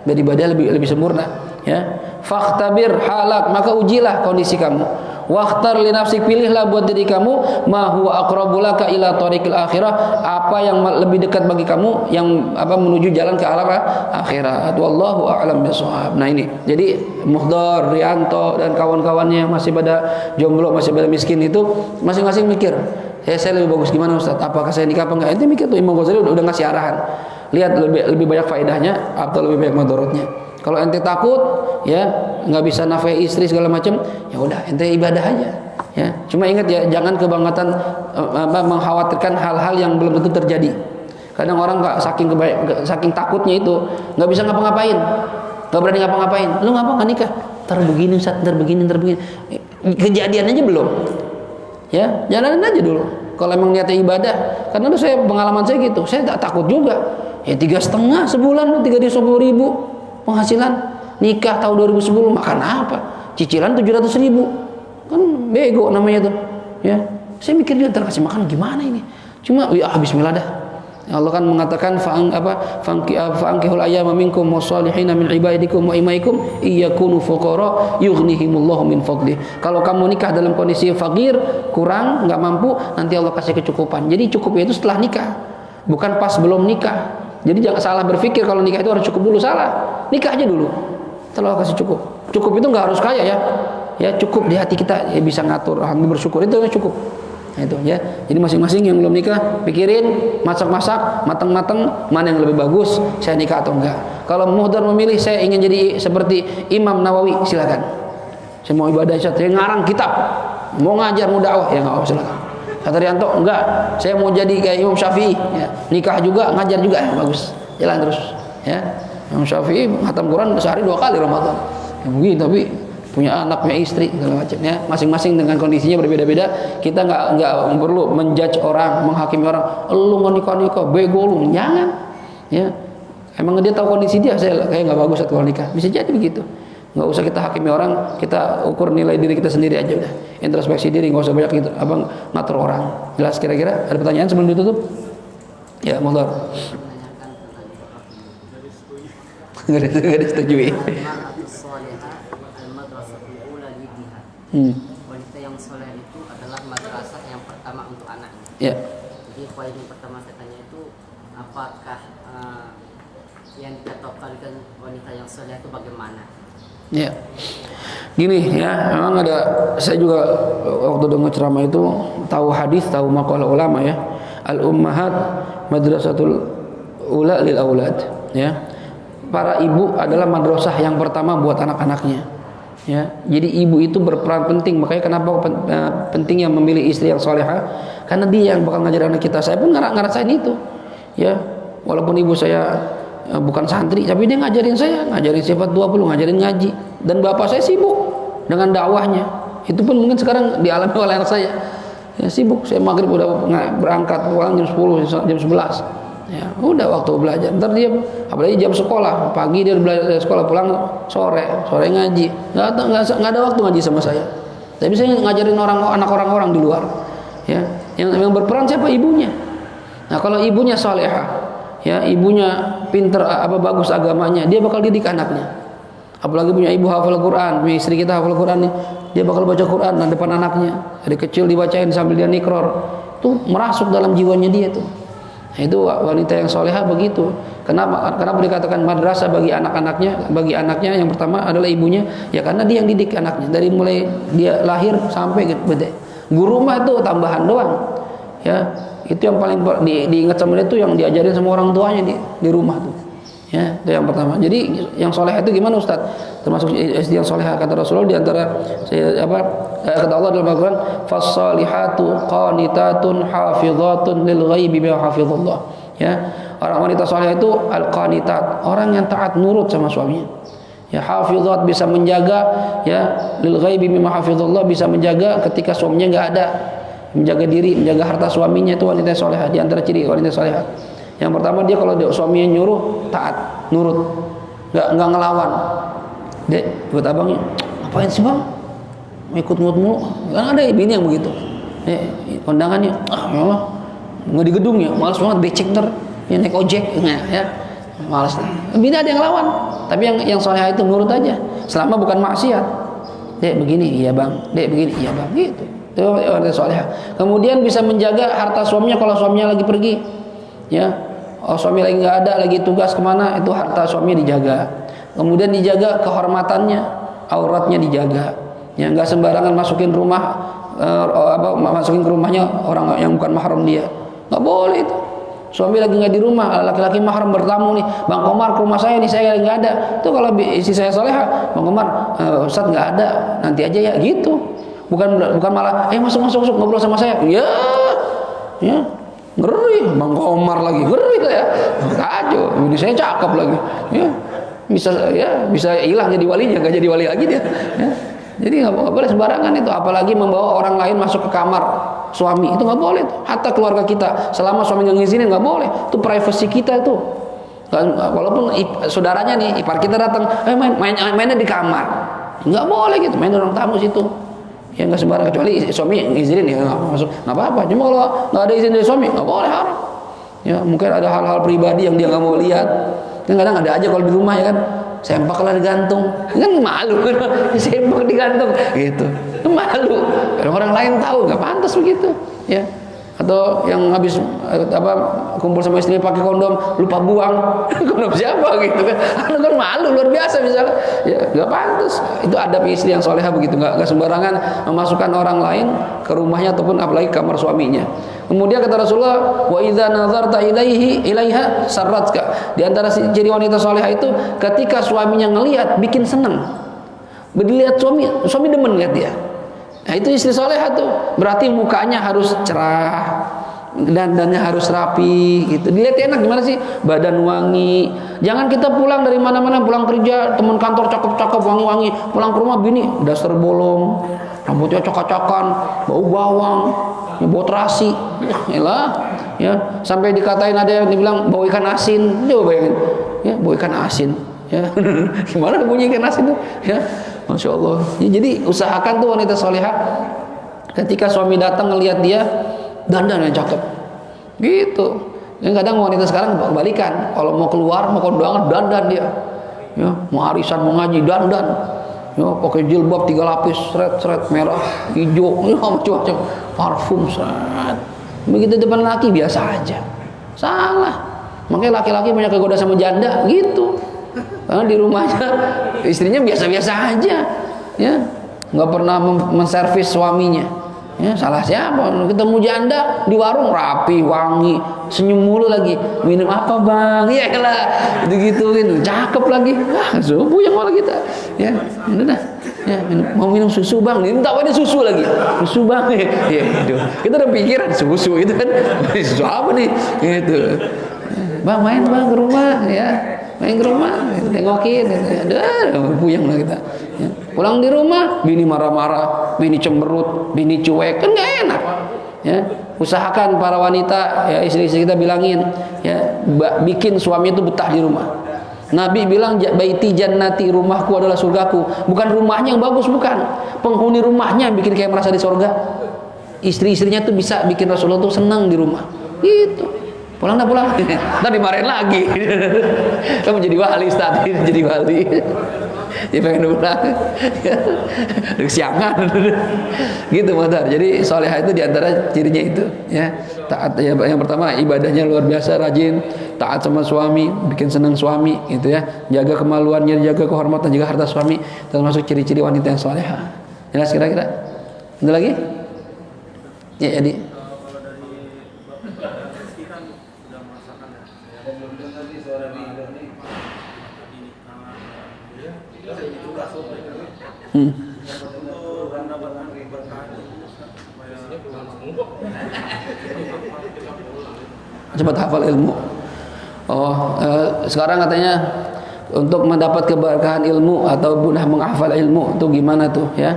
biar ibadah lebih sempurna, ya. Fakhtabir halak, maka ujilah kondisi kamu. Wakhtar li nafsik, pilihlah buat diri kamu ma huwa aqrabu laka ila tariqil akhirah, apa yang lebih dekat bagi kamu, yang menuju jalan ke arah akhirat. Wallahu a'lam bishawab. Nah ini, jadi Muhdar, Rianto dan kawan-kawannya yang masih pada jomblo, masih pada miskin itu masing-masing mikir, saya lebih bagus gimana Ustaz? Apakah saya nikah apa enggak? Ente mikir tuh, Imam Ghazali udah ngasih arahan. Lihat lebih banyak faedahnya atau lebih banyak mudaratnya. Kalau ente takut, ya nggak bisa nafkahi istri segala macam, ya udah ente ibadah aja, ya. Cuma ingat ya, jangan kebangetan mengkhawatirkan hal-hal yang belum tentu terjadi. Kadang orang nggak saking takutnya itu nggak bisa ngapa-ngapain, nggak berani ngapa-ngapain. Lu ngapa nggak nikah? Ntar begini, ntar begini. Kejadian aja belum, ya jalanin aja dulu. Kalau emang niatnya ibadah, karena itu pengalaman saya gitu, saya tak takut juga. Ya 3,5 sebulan, 310.000 penghasilan, nikah tahun 2010, makan apa? Cicilan 700.000, kan bego namanya tuh, ya. Saya mikir dia ntar kasih makan gimana ini? Cuma ya bismillah dah. Allah kan mengatakan fa'ankihul ayyama minkum wassalihina min ibadikum wa imaikum iyakunu fuqara yughnihimullahu min fadlih. Kalau kamu nikah dalam kondisi fakir, kurang, enggak mampu, nanti Allah kasih kecukupan. Jadi cukupnya itu setelah nikah, bukan pas belum nikah. Jadi jangan salah berpikir kalau nikah itu harus cukup dulu, salah. Nikah aja dulu, setelah Allah kasih cukup. Cukup itu nggak harus kaya ya, ya cukup di hati kita, ya bisa ngatur, alhamdulillah bersyukur, itu cukup. Nah, itu ya. Jadi masing-masing yang belum nikah pikirin, masak-masak, matang-matang, mana yang lebih bagus, saya nikah atau enggak. Kalau Muhdar memilih saya ingin jadi seperti Imam Nawawi, silakan. Saya mau ibadah, saya ngarang kitab, mau ngajar, mau dakwah, ya nggak apa, silakan. Kata Rianto, enggak, saya mau jadi kayak Imam Syafi'i, ya. Nikah juga, ngajar juga, ya bagus, jalan terus, ya. Imam Syafi'i khatam Quran sehari 2 kali Ramadan, ya begini, tapi punya anak, punya istri, segala macam, ya. Masing-masing dengan kondisinya berbeda-beda. Kita nggak perlu menjudge orang, menghakimi orang. Lu nggak nikah, bego lu, jangan, ya. Emang dia tahu kondisi dia, saya kayak nggak bagus kalau nikah, bisa jadi begitu. Nggak usah kita hakimi orang, kita ukur nilai diri kita sendiri aja udah. Introspeksi diri, nggak usah banyak gitu, ngatur orang. Jelas kira-kira? Ada pertanyaan sebelum ditutup? Ya, mohon. Nggak disetujui. Wanita yang soleh itu adalah madrasah yang pertama untuk anaknya. Ya. Jadi poin yang pertama saya tanya itu, apakah yang dikatakan wanita yang soleh itu bagaimana? Ya, gini ya, memang ada, saya juga waktu dengar ceramah itu tahu hadis, tahu maqalah ulama ya, al-ummahat madrasatul ula lil aulad, ya. Para ibu adalah madrasah yang pertama buat anak-anaknya, ya. Jadi ibu itu berperan penting, makanya kenapa pentingnya memilih istri yang salehah, karena dia yang bakal ngajar anak kita. Saya pun ngerasain itu, ya. Walaupun ibu saya bukan santri, tapi dia ngajarin saya, ngajarin sifat 20, ngajarin ngaji. Dan bapak saya sibuk dengan dakwahnya. Itu pun mungkin sekarang dialami oleh anak saya. Ya, sibuk, saya maghrib udah berangkat pulang jam 10, jam 11. Ya, udah waktu belajar. Ntar dia, apalagi jam sekolah, pagi dia belajar dari sekolah, pulang sore ngaji. Nggak ada waktu ngaji sama saya. Tapi saya ngajarin anak orang-orang di luar. Ya, yang berperan siapa? Ibunya. Nah, kalau ibunya salehah, ya, ibunya pinter, bagus agamanya, dia bakal didik anaknya. Apalagi punya ibu hafal Quran, punya istri kita hafal Quran nih, dia bakal baca Quran di depan anaknya. Dari kecil dibacain sambil dia nikror, tuh merasuk dalam jiwanya dia tuh. Nah, itu wanita yang solehah begitu. Kenapa dikatakan madrasah bagi anak-anaknya? Bagi anaknya yang pertama adalah ibunya, ya karena dia yang didik anaknya dari mulai dia lahir sampai gede. Guru mah itu tambahan doang, ya. Itu yang paling diingat sama dia tuh yang diajarin sama orang tuanya di rumah tuh. Ya, itu yang pertama. Jadi yang soleh itu gimana Ustaz? Termasuk istri yang soleh kata Rasulullah di antara kata Allah dalam Al-Qur'an, "Fas-salihatu qanitatun hafizatun lil ghaibi bima hafizallah." Ya, orang wanita soleh itu al-qanitat, orang yang taat nurut sama suaminya. Ya, hafizat bisa menjaga, ya, lil ghaibi bima hafizallah, bisa menjaga ketika suaminya enggak ada. Menjaga diri, menjaga harta suaminya, itu wanita solehah. Di antara ciri wanita solehah, yang pertama dia kalau suaminya nyuruh taat, nurut, nggak ngelawan. Dek, buat abangnya, ngapain sih bang? Ikut mulu. Kan ada bini yang begitu. Kondangannya, ya Allah, nggak di gedung ya, malas banget, becek ntar, ya, naik ojek, ya, malas. Bini ada yang ngelawan, tapi yang solehah itu nurut aja, selama bukan maksiat. Dek begini, iya bang. Dek begini, iya bang. Gitu. Itu wanita solehah. Kemudian bisa menjaga harta suaminya kalau suaminya lagi pergi, ya. Oh, suami lagi nggak ada, lagi tugas kemana, itu harta suaminya dijaga. Kemudian dijaga kehormatannya, auratnya dijaga. Ya, nggak sembarangan masukin rumah, masukin ke rumahnya orang yang bukan mahram dia. Nggak boleh itu. Suami lagi nggak di rumah, laki-laki mahram bertamu nih, Bang Komar ke rumah saya nih, saya lagi nggak ada. Itu kalau istri saya solehah, Bang Komar, Ustaz nggak ada, nanti aja ya, gitu. Bukan malah, masuk ngobrol sama saya. Ya. Ngeri, Bang Komar lagi ngeri tuh ya, kacau. Ini saya cakep lagi, ya bisa hilang jadi walinya, nggak jadi wali lagi dia. Ya. Jadi nggak boleh sembarangan itu, apalagi membawa orang lain masuk ke kamar suami, itu nggak boleh. Hatta keluarga kita, selama suami nggak ngizinin nggak boleh. Itu privasi kita itu. Walaupun saudaranya nih, ipar kita datang, mainnya di kamar, nggak boleh gitu, main orang tamu situ. Ya nggak sembarang, kecuali suami izinin ya nggak masuk, nggak apa-apa. Cuma kalau nggak ada izin dari suami nggak boleh, haram. Ya mungkin ada hal-hal pribadi yang dia nggak mau lihat. Kan kadang ada aja kalau di rumah ya kan, sempak lah digantung, kan malu kan, sempak digantung, gitu, itu malu. Kalau orang lain tahu nggak pantas begitu, ya. Atau yang habis kumpul sama istri pakai kondom lupa buang, kondom siapa gitu kan, kan malu luar biasa misalnya, ya nggak pantas. Itu adab istri yang solehah begitu, nggak sembarangan memasukkan orang lain ke rumahnya ataupun apalagi kamar suaminya. Kemudian kata Rasulullah, wa idza nazarta ilaiha sarratka. Di antara ciri wanita solehah itu ketika suaminya ngelihat bikin senang. Dilihat suami demen lihat dia. Nah, itu istri solehah tuh. Berarti mukanya harus cerah, dandannya harus rapi gitu. Dilihat enak gimana sih? Badan wangi. Jangan kita pulang dari mana-mana, pulang kerja, teman kantor cakep-cakep wangi-wangi, pulang ke rumah bini daster bolong, rambutnya cokak-cokan, bau bawang, bau terasi. Ya, sampai dikatain ada yang dibilang bau ikan asin. Coba bayangin. Ya, bau ikan asin. Ya. Gimana bunyi ikan asin tuh? Ya. Masya Allah. Ya, jadi usahakan tuh wanita solehah ketika suami datang ngelihat dia dandan yang cakep, gitu. Yang kadang wanita sekarang kebalikan, kalau mau keluar mau kondangan dandan dia, ya mau arisan mau ngaji dandan, ya pakai jilbab 3 lapis, seret merah, hijau, ya macam-macam, parfum, seret. Begitu depan laki biasa aja, salah. Makanya laki-laki banyak kegoda sama janda, gitu. Karena di rumahnya istrinya biasa-biasa aja, ya nggak pernah menservis suaminya. Ya, salah siapa? Ketemu janda di warung rapi, wangi, senyum mulu lagi. Minum apa bang? Ya lah, gitu-gituin, cakep lagi. Subuh yang malah kita. Ya, udah. Ya, mau minum susu bang? Minta apa susu lagi? Susu bang? Ya, itu. Kita udah pikiran susu itu kan. Susu apa nih? Gitu. Bang main bang ke rumah ya, main ke rumah, tengokin, ada puyeng lah kita. Ya. Pulang di rumah, bini marah-marah, bini cemberut, bini cuek, kan nggak enak. Ya, usahakan para wanita, ya istri-istri kita bilangin, ya bikin suami itu betah di rumah. Nabi bilang baiti jannati, rumahku adalah surgaku. Bukan rumahnya yang bagus, bukan. Penghuni rumahnya yang bikin kayak merasa di surga. Istri-istrinya tuh bisa bikin Rasulullah tuh senang di rumah. Gitu. Pulang dah pulang. Ntar dimarahin lagi. Kamu jadi wali Ustaz, jadi wali. Dia pengen pulang. Udah kesiangan. Gitu Madar. Jadi solehah itu diantara cirinya itu, ya. Taat, ya, yang pertama ibadahnya luar biasa, rajin, taat sama suami, bikin senang suami, gitu ya. Jaga kemaluannya, jaga kehormatan, jaga harta suami, termasuk ciri-ciri wanita yang solehah. Jelas kira-kira? Ada lagi? Ya, jadi cepat hafal ilmu. Sekarang katanya untuk mendapat keberkahan ilmu atau mudah menghafal ilmu itu gimana tuh ya?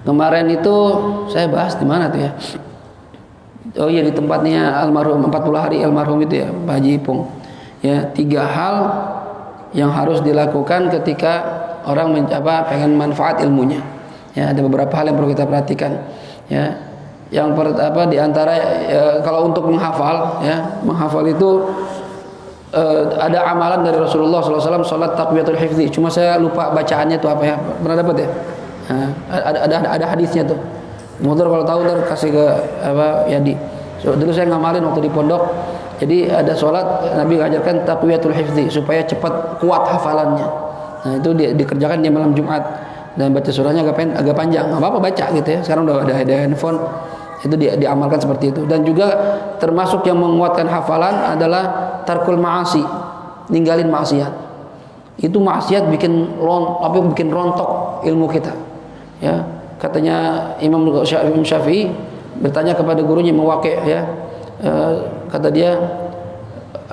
Kemarin itu saya bahas di mana tuh ya? Oh iya, di tempatnya almarhum 40 hari almarhum itu ya, Pak Haji Ipung. Ya, 3 hal yang harus dilakukan ketika orang pengen manfaat ilmunya. Ya, ada beberapa hal yang perlu kita perhatikan. Ya, yang di antara kalau untuk menghafal, ya, menghafal itu ada amalan dari Rasulullah SAW, salat taqwiyatul hifzi. Cuma saya lupa bacaannya itu apa ya. Pernah dapat ya? Nah, ada hadisnya tuh. Motor kalau tahu ntar kasih ke Yadi. So, dulu saya ngamalin waktu di pondok. Jadi ada sholat Nabi mengajarkan taqwiyatul hifzi supaya cepat kuat hafalannya. Nah itu dikerjakan di malam Jumat dan baca surahnya agak panjang. Apa baca gitu ya. Sekarang udah ada handphone, itu diamalkan seperti itu. Dan juga termasuk yang menguatkan hafalan adalah tarkul ma'asi, ninggalin maksiat. Itu maksiat bikin rontok ilmu kita. Ya, katanya Imam Syafi'i bertanya kepada gurunya Muwaqi', ya. Kata dia,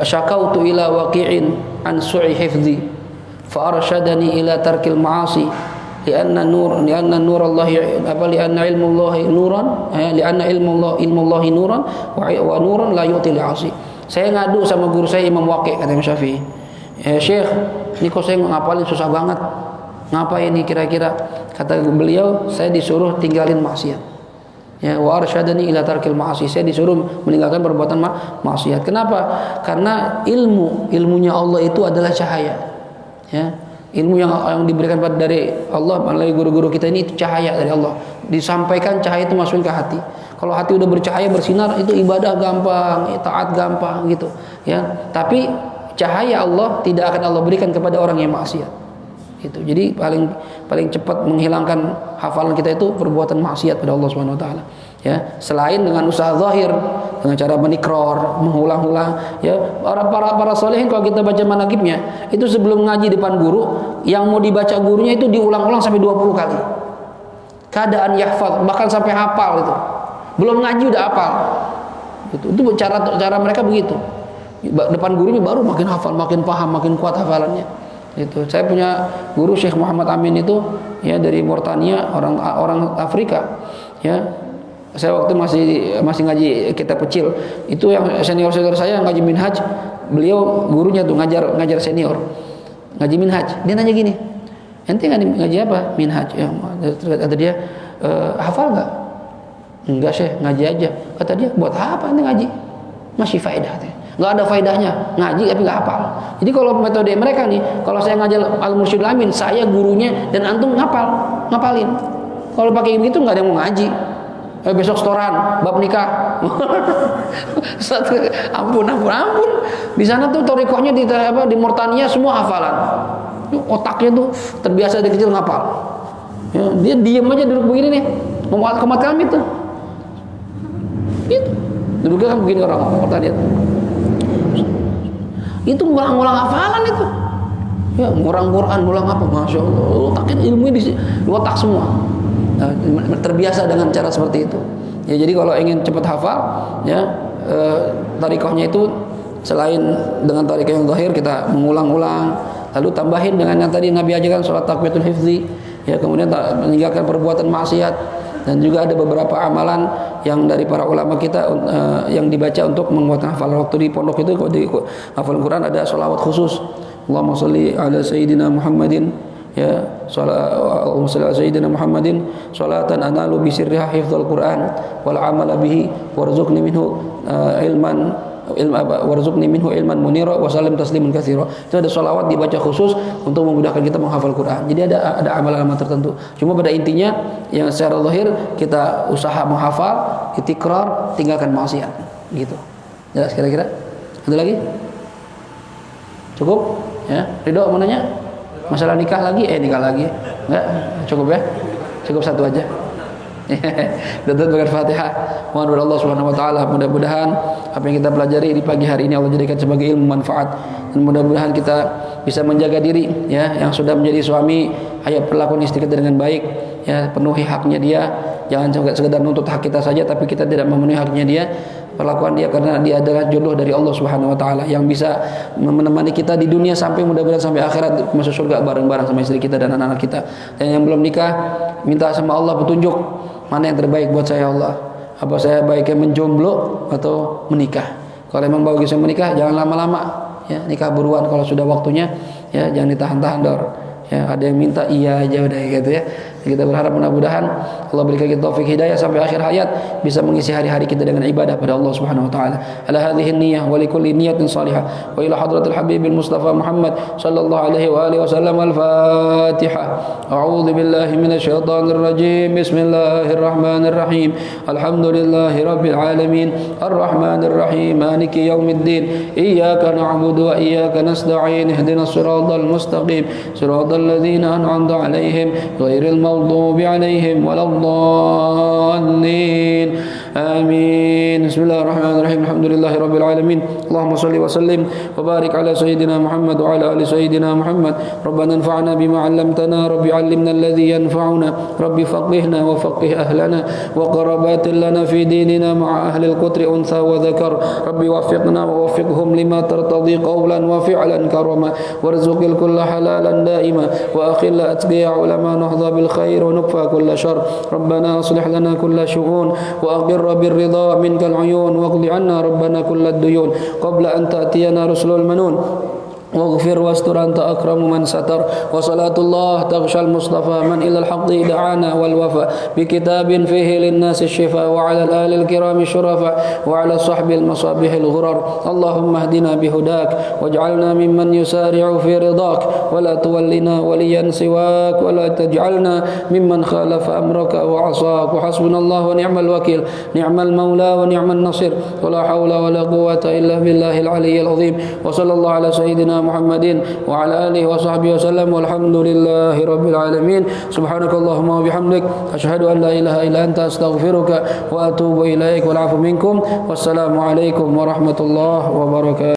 syakautu ila waqi'in an su'i hifzi fa arsyadani ila tarkil ma'asi lianna nur Allah lianna ilmu Allah nuran lianna ilmu Allah nuran wa nuran la yu'ti li'asi. Saya ngadu sama guru saya Imam Waqi', kata Imam Syafi'i, Syekh, ini kok saya ngapalin susah banget, ngapain ini kira-kira? Kata beliau, saya disuruh tinggalin maksiat. Ya, wa arsyadani ila tarkil ma'asi, saya disuruh meninggalkan perbuatan maksiat. Kenapa? Karena ilmunya Allah itu adalah cahaya. Ya, ilmu yang diberikan dari Allah melalui guru-guru kita ini itu cahaya dari Allah. Disampaikan cahaya itu masukin ke hati. Kalau hati udah bercahaya bersinar, itu ibadah gampang, taat gampang gitu. Ya, tapi cahaya Allah tidak akan Allah berikan kepada orang yang maksiat. Gitu. Jadi paling cepat menghilangkan hafalan kita itu perbuatan maksiat pada Allah Subhanahu wa taala. Ya, selain dengan usaha zahir, dengan cara menikror, mengulang-ulang, ya. Para solehin kalau kita baca manaqibnya, itu sebelum ngaji depan guru, yang mau dibaca gurunya itu diulang-ulang sampai 20 kali. Keadaan yahfaz, bahkan sampai hafal itu. Belum ngaji udah hafal. Gitu. Itu cara mereka begitu. Depan gurunya baru makin hafal, makin paham, makin kuat hafalannya. Itu saya punya guru Syekh Muhammad Amin itu, ya, dari Mauritania, orang Afrika, ya. Saya waktu masih ngaji kitab kecil itu, yang senior saya ngaji minhaj, beliau gurunya tuh ngajar senior ngaji minhaj. Dia nanya gini, ente ngaji apa minhaj? Ya, kata dia, hafal nggak? Enggak Syekh, ngaji aja. Kata dia, buat apa ente ngaji? Masih faedah teh. Nggak ada faedahnya ngaji tapi nggak hafal. Jadi kalau metode mereka nih, kalau saya ngajar Al-Mursyidul Amin, saya gurunya dan antum ngapalin. Kalau pakai begitu nggak ada yang mau ngaji. Besok setoran bab nikah. ampun. Di sana tuh torikohnya di Mauritania semua hafalan. Otaknya tuh terbiasa dari kecil ngapal. Ya, dia diem aja duduk begini nih, komat kami tuh. Gitu. Duduknya kan begini orang Mauritania. Itu ngulang-ngulang hafalan itu. Ya, ngurang Quran, ngulang apa? Masya Allah. Otaknya ilmunya di otak semua. Nah, terbiasa dengan cara seperti itu. Ya, jadi kalau ingin cepat hafal, ya, tarikohnya itu Selain dengan tarekat yang zahir kita mengulang-ulang, lalu tambahin dengan yang tadi Nabi ajarkan salat takbiratul hifzi, ya, kemudian meninggalkan perbuatan maksiat, dan juga ada beberapa amalan yang dari para ulama kita yang dibaca untuk menguatkan hafalan. Waktu di pondok itu di hafalan Quran ada sholawat khusus. Allahumma sholli ala sayyidina Muhammadin, ya, Allahumma sholli ala sayyidina Muhammadin sholatan analu bisirriha hifdzul Quran wal amala bihi warzuqni minhu warzuqni minhu ilman munira wa sallim tasliman katsira. Itu ada sholawat dibaca khusus untuk memudahkan kita menghafal Quran. Jadi ada amalan-amalan tertentu. Cuma pada intinya yang secara zahir kita usaha menghafal, itikrar, tinggalkan maksiat. Gitu. Jelas kira-kira? Ada lagi? Cukup? Ya. Ridho mau nanya? Masalah nikah lagi? Nikah lagi. Enggak? Cukup ya? Cukup satu aja. Dan dengan Fatihah. Mohon kepada Allah Subhanahu wa taala, mudah-mudahan apa yang kita pelajari di pagi hari ini Allah jadikan sebagai ilmu manfaat, dan mudah-mudahan kita bisa menjaga diri, ya, yang sudah menjadi suami, ayo perlakukan istri kita dengan baik, ya, penuhi haknya dia. Jangan sekedar nuntut hak kita saja tapi kita tidak memenuhi haknya dia. Perlakuan dia karena dia adalah jodoh dari Allah Subhanahu wa taala yang bisa menemani kita di dunia sampai mudah-mudahan sampai akhirat masuk surga bareng-bareng sama istri kita dan anak-anak kita. Dan yang belum nikah, minta sama Allah petunjuk mana yang terbaik buat saya, Allah. Apa saya baiknya menjomblo atau menikah? Kalau memang bagi saya menikah, jangan lama-lama, ya, nikah buruan kalau sudah waktunya, ya, jangan ditahan-tahan dor. Ya, ada yang minta iya aja udah gitu, ya. Kita berharap mudah-mudahan Allah berikan kita taufik hidayah sampai akhir hayat bisa mengisi hari-hari kita dengan ibadah pada Allah Subhanahu wa taala. Ala hadhihi niyyah wa likulli niyyatin salihah wa ila hadratil habibil mustafa Muhammad sallallahu alaihi wa alihi wasallam. Al-Fatihah. A'udzu billahi minasyaitonir rajim. Bismillahirrahmanirrahim. Alhamdulillahi rabbil alamin. Arrahmanir rahim. Maliki yaumiddin. Iyyaka na'budu wa iyyaka nasta'in. Ihdinas siratal mustaqim. Siratal ladzina an'amta 'alaihim ghairil المغضوب عليهم ولا الضالين آمين. بسم الله الرحمن الرحيم. الحمد لله رب العالمين. اللهم صل وسلم وبارك على سيدنا محمد وعلى آل سيدنا محمد. ربنا انفعنا بما علمتنا. رب علمنا الذي ينفعنا. رب فقهنا وفقه أهلنا وقربات لنا في ديننا مع أهل القتر أنثى وذكر. رب وفقنا ووفقهم لما ترتضي قولا وفعلا كرما وارزق الكل حلالا دائما وأخل أتقياء علماء نهضى بالخير ونكفى كل شر. ربنا أصلح لنا كل شؤون وأقر بالرضا منك العيون واقض عنا ربنا كل الديون قبل أن تأتينا رسل المنون. واغفر واستر أنت أكرم من ستر. وصلاة الله تغشى المصطفى من إلى الحق دعانا والوفاء بكتاب فيه للناس الشفاء وعلى الآل الكرام الشرفاء وعلى الصحب المصابيح الغرر. اللهم اهدنا بهداك واجعلنا ممن يسارع في رضاك ولا تولنا وليا سواك ولا تجعلنا ممن خالف أمرك وعصاك. وحسبنا الله ونعم الوكيل. نعم المولى ونعم النصير. ولا حول ولا قوة إلا بالله العلي العظيم. وصلى الله على سيدنا محمد وعلى آله وصحبه وسلم والحمد لله رب العالمين. سبحانك اللهم وبحمدك أشهد أن لا إله إلا أنت أستغفرك وأتوب إليك والعفو منكم والسلام عليكم ورحمة الله وبركاته.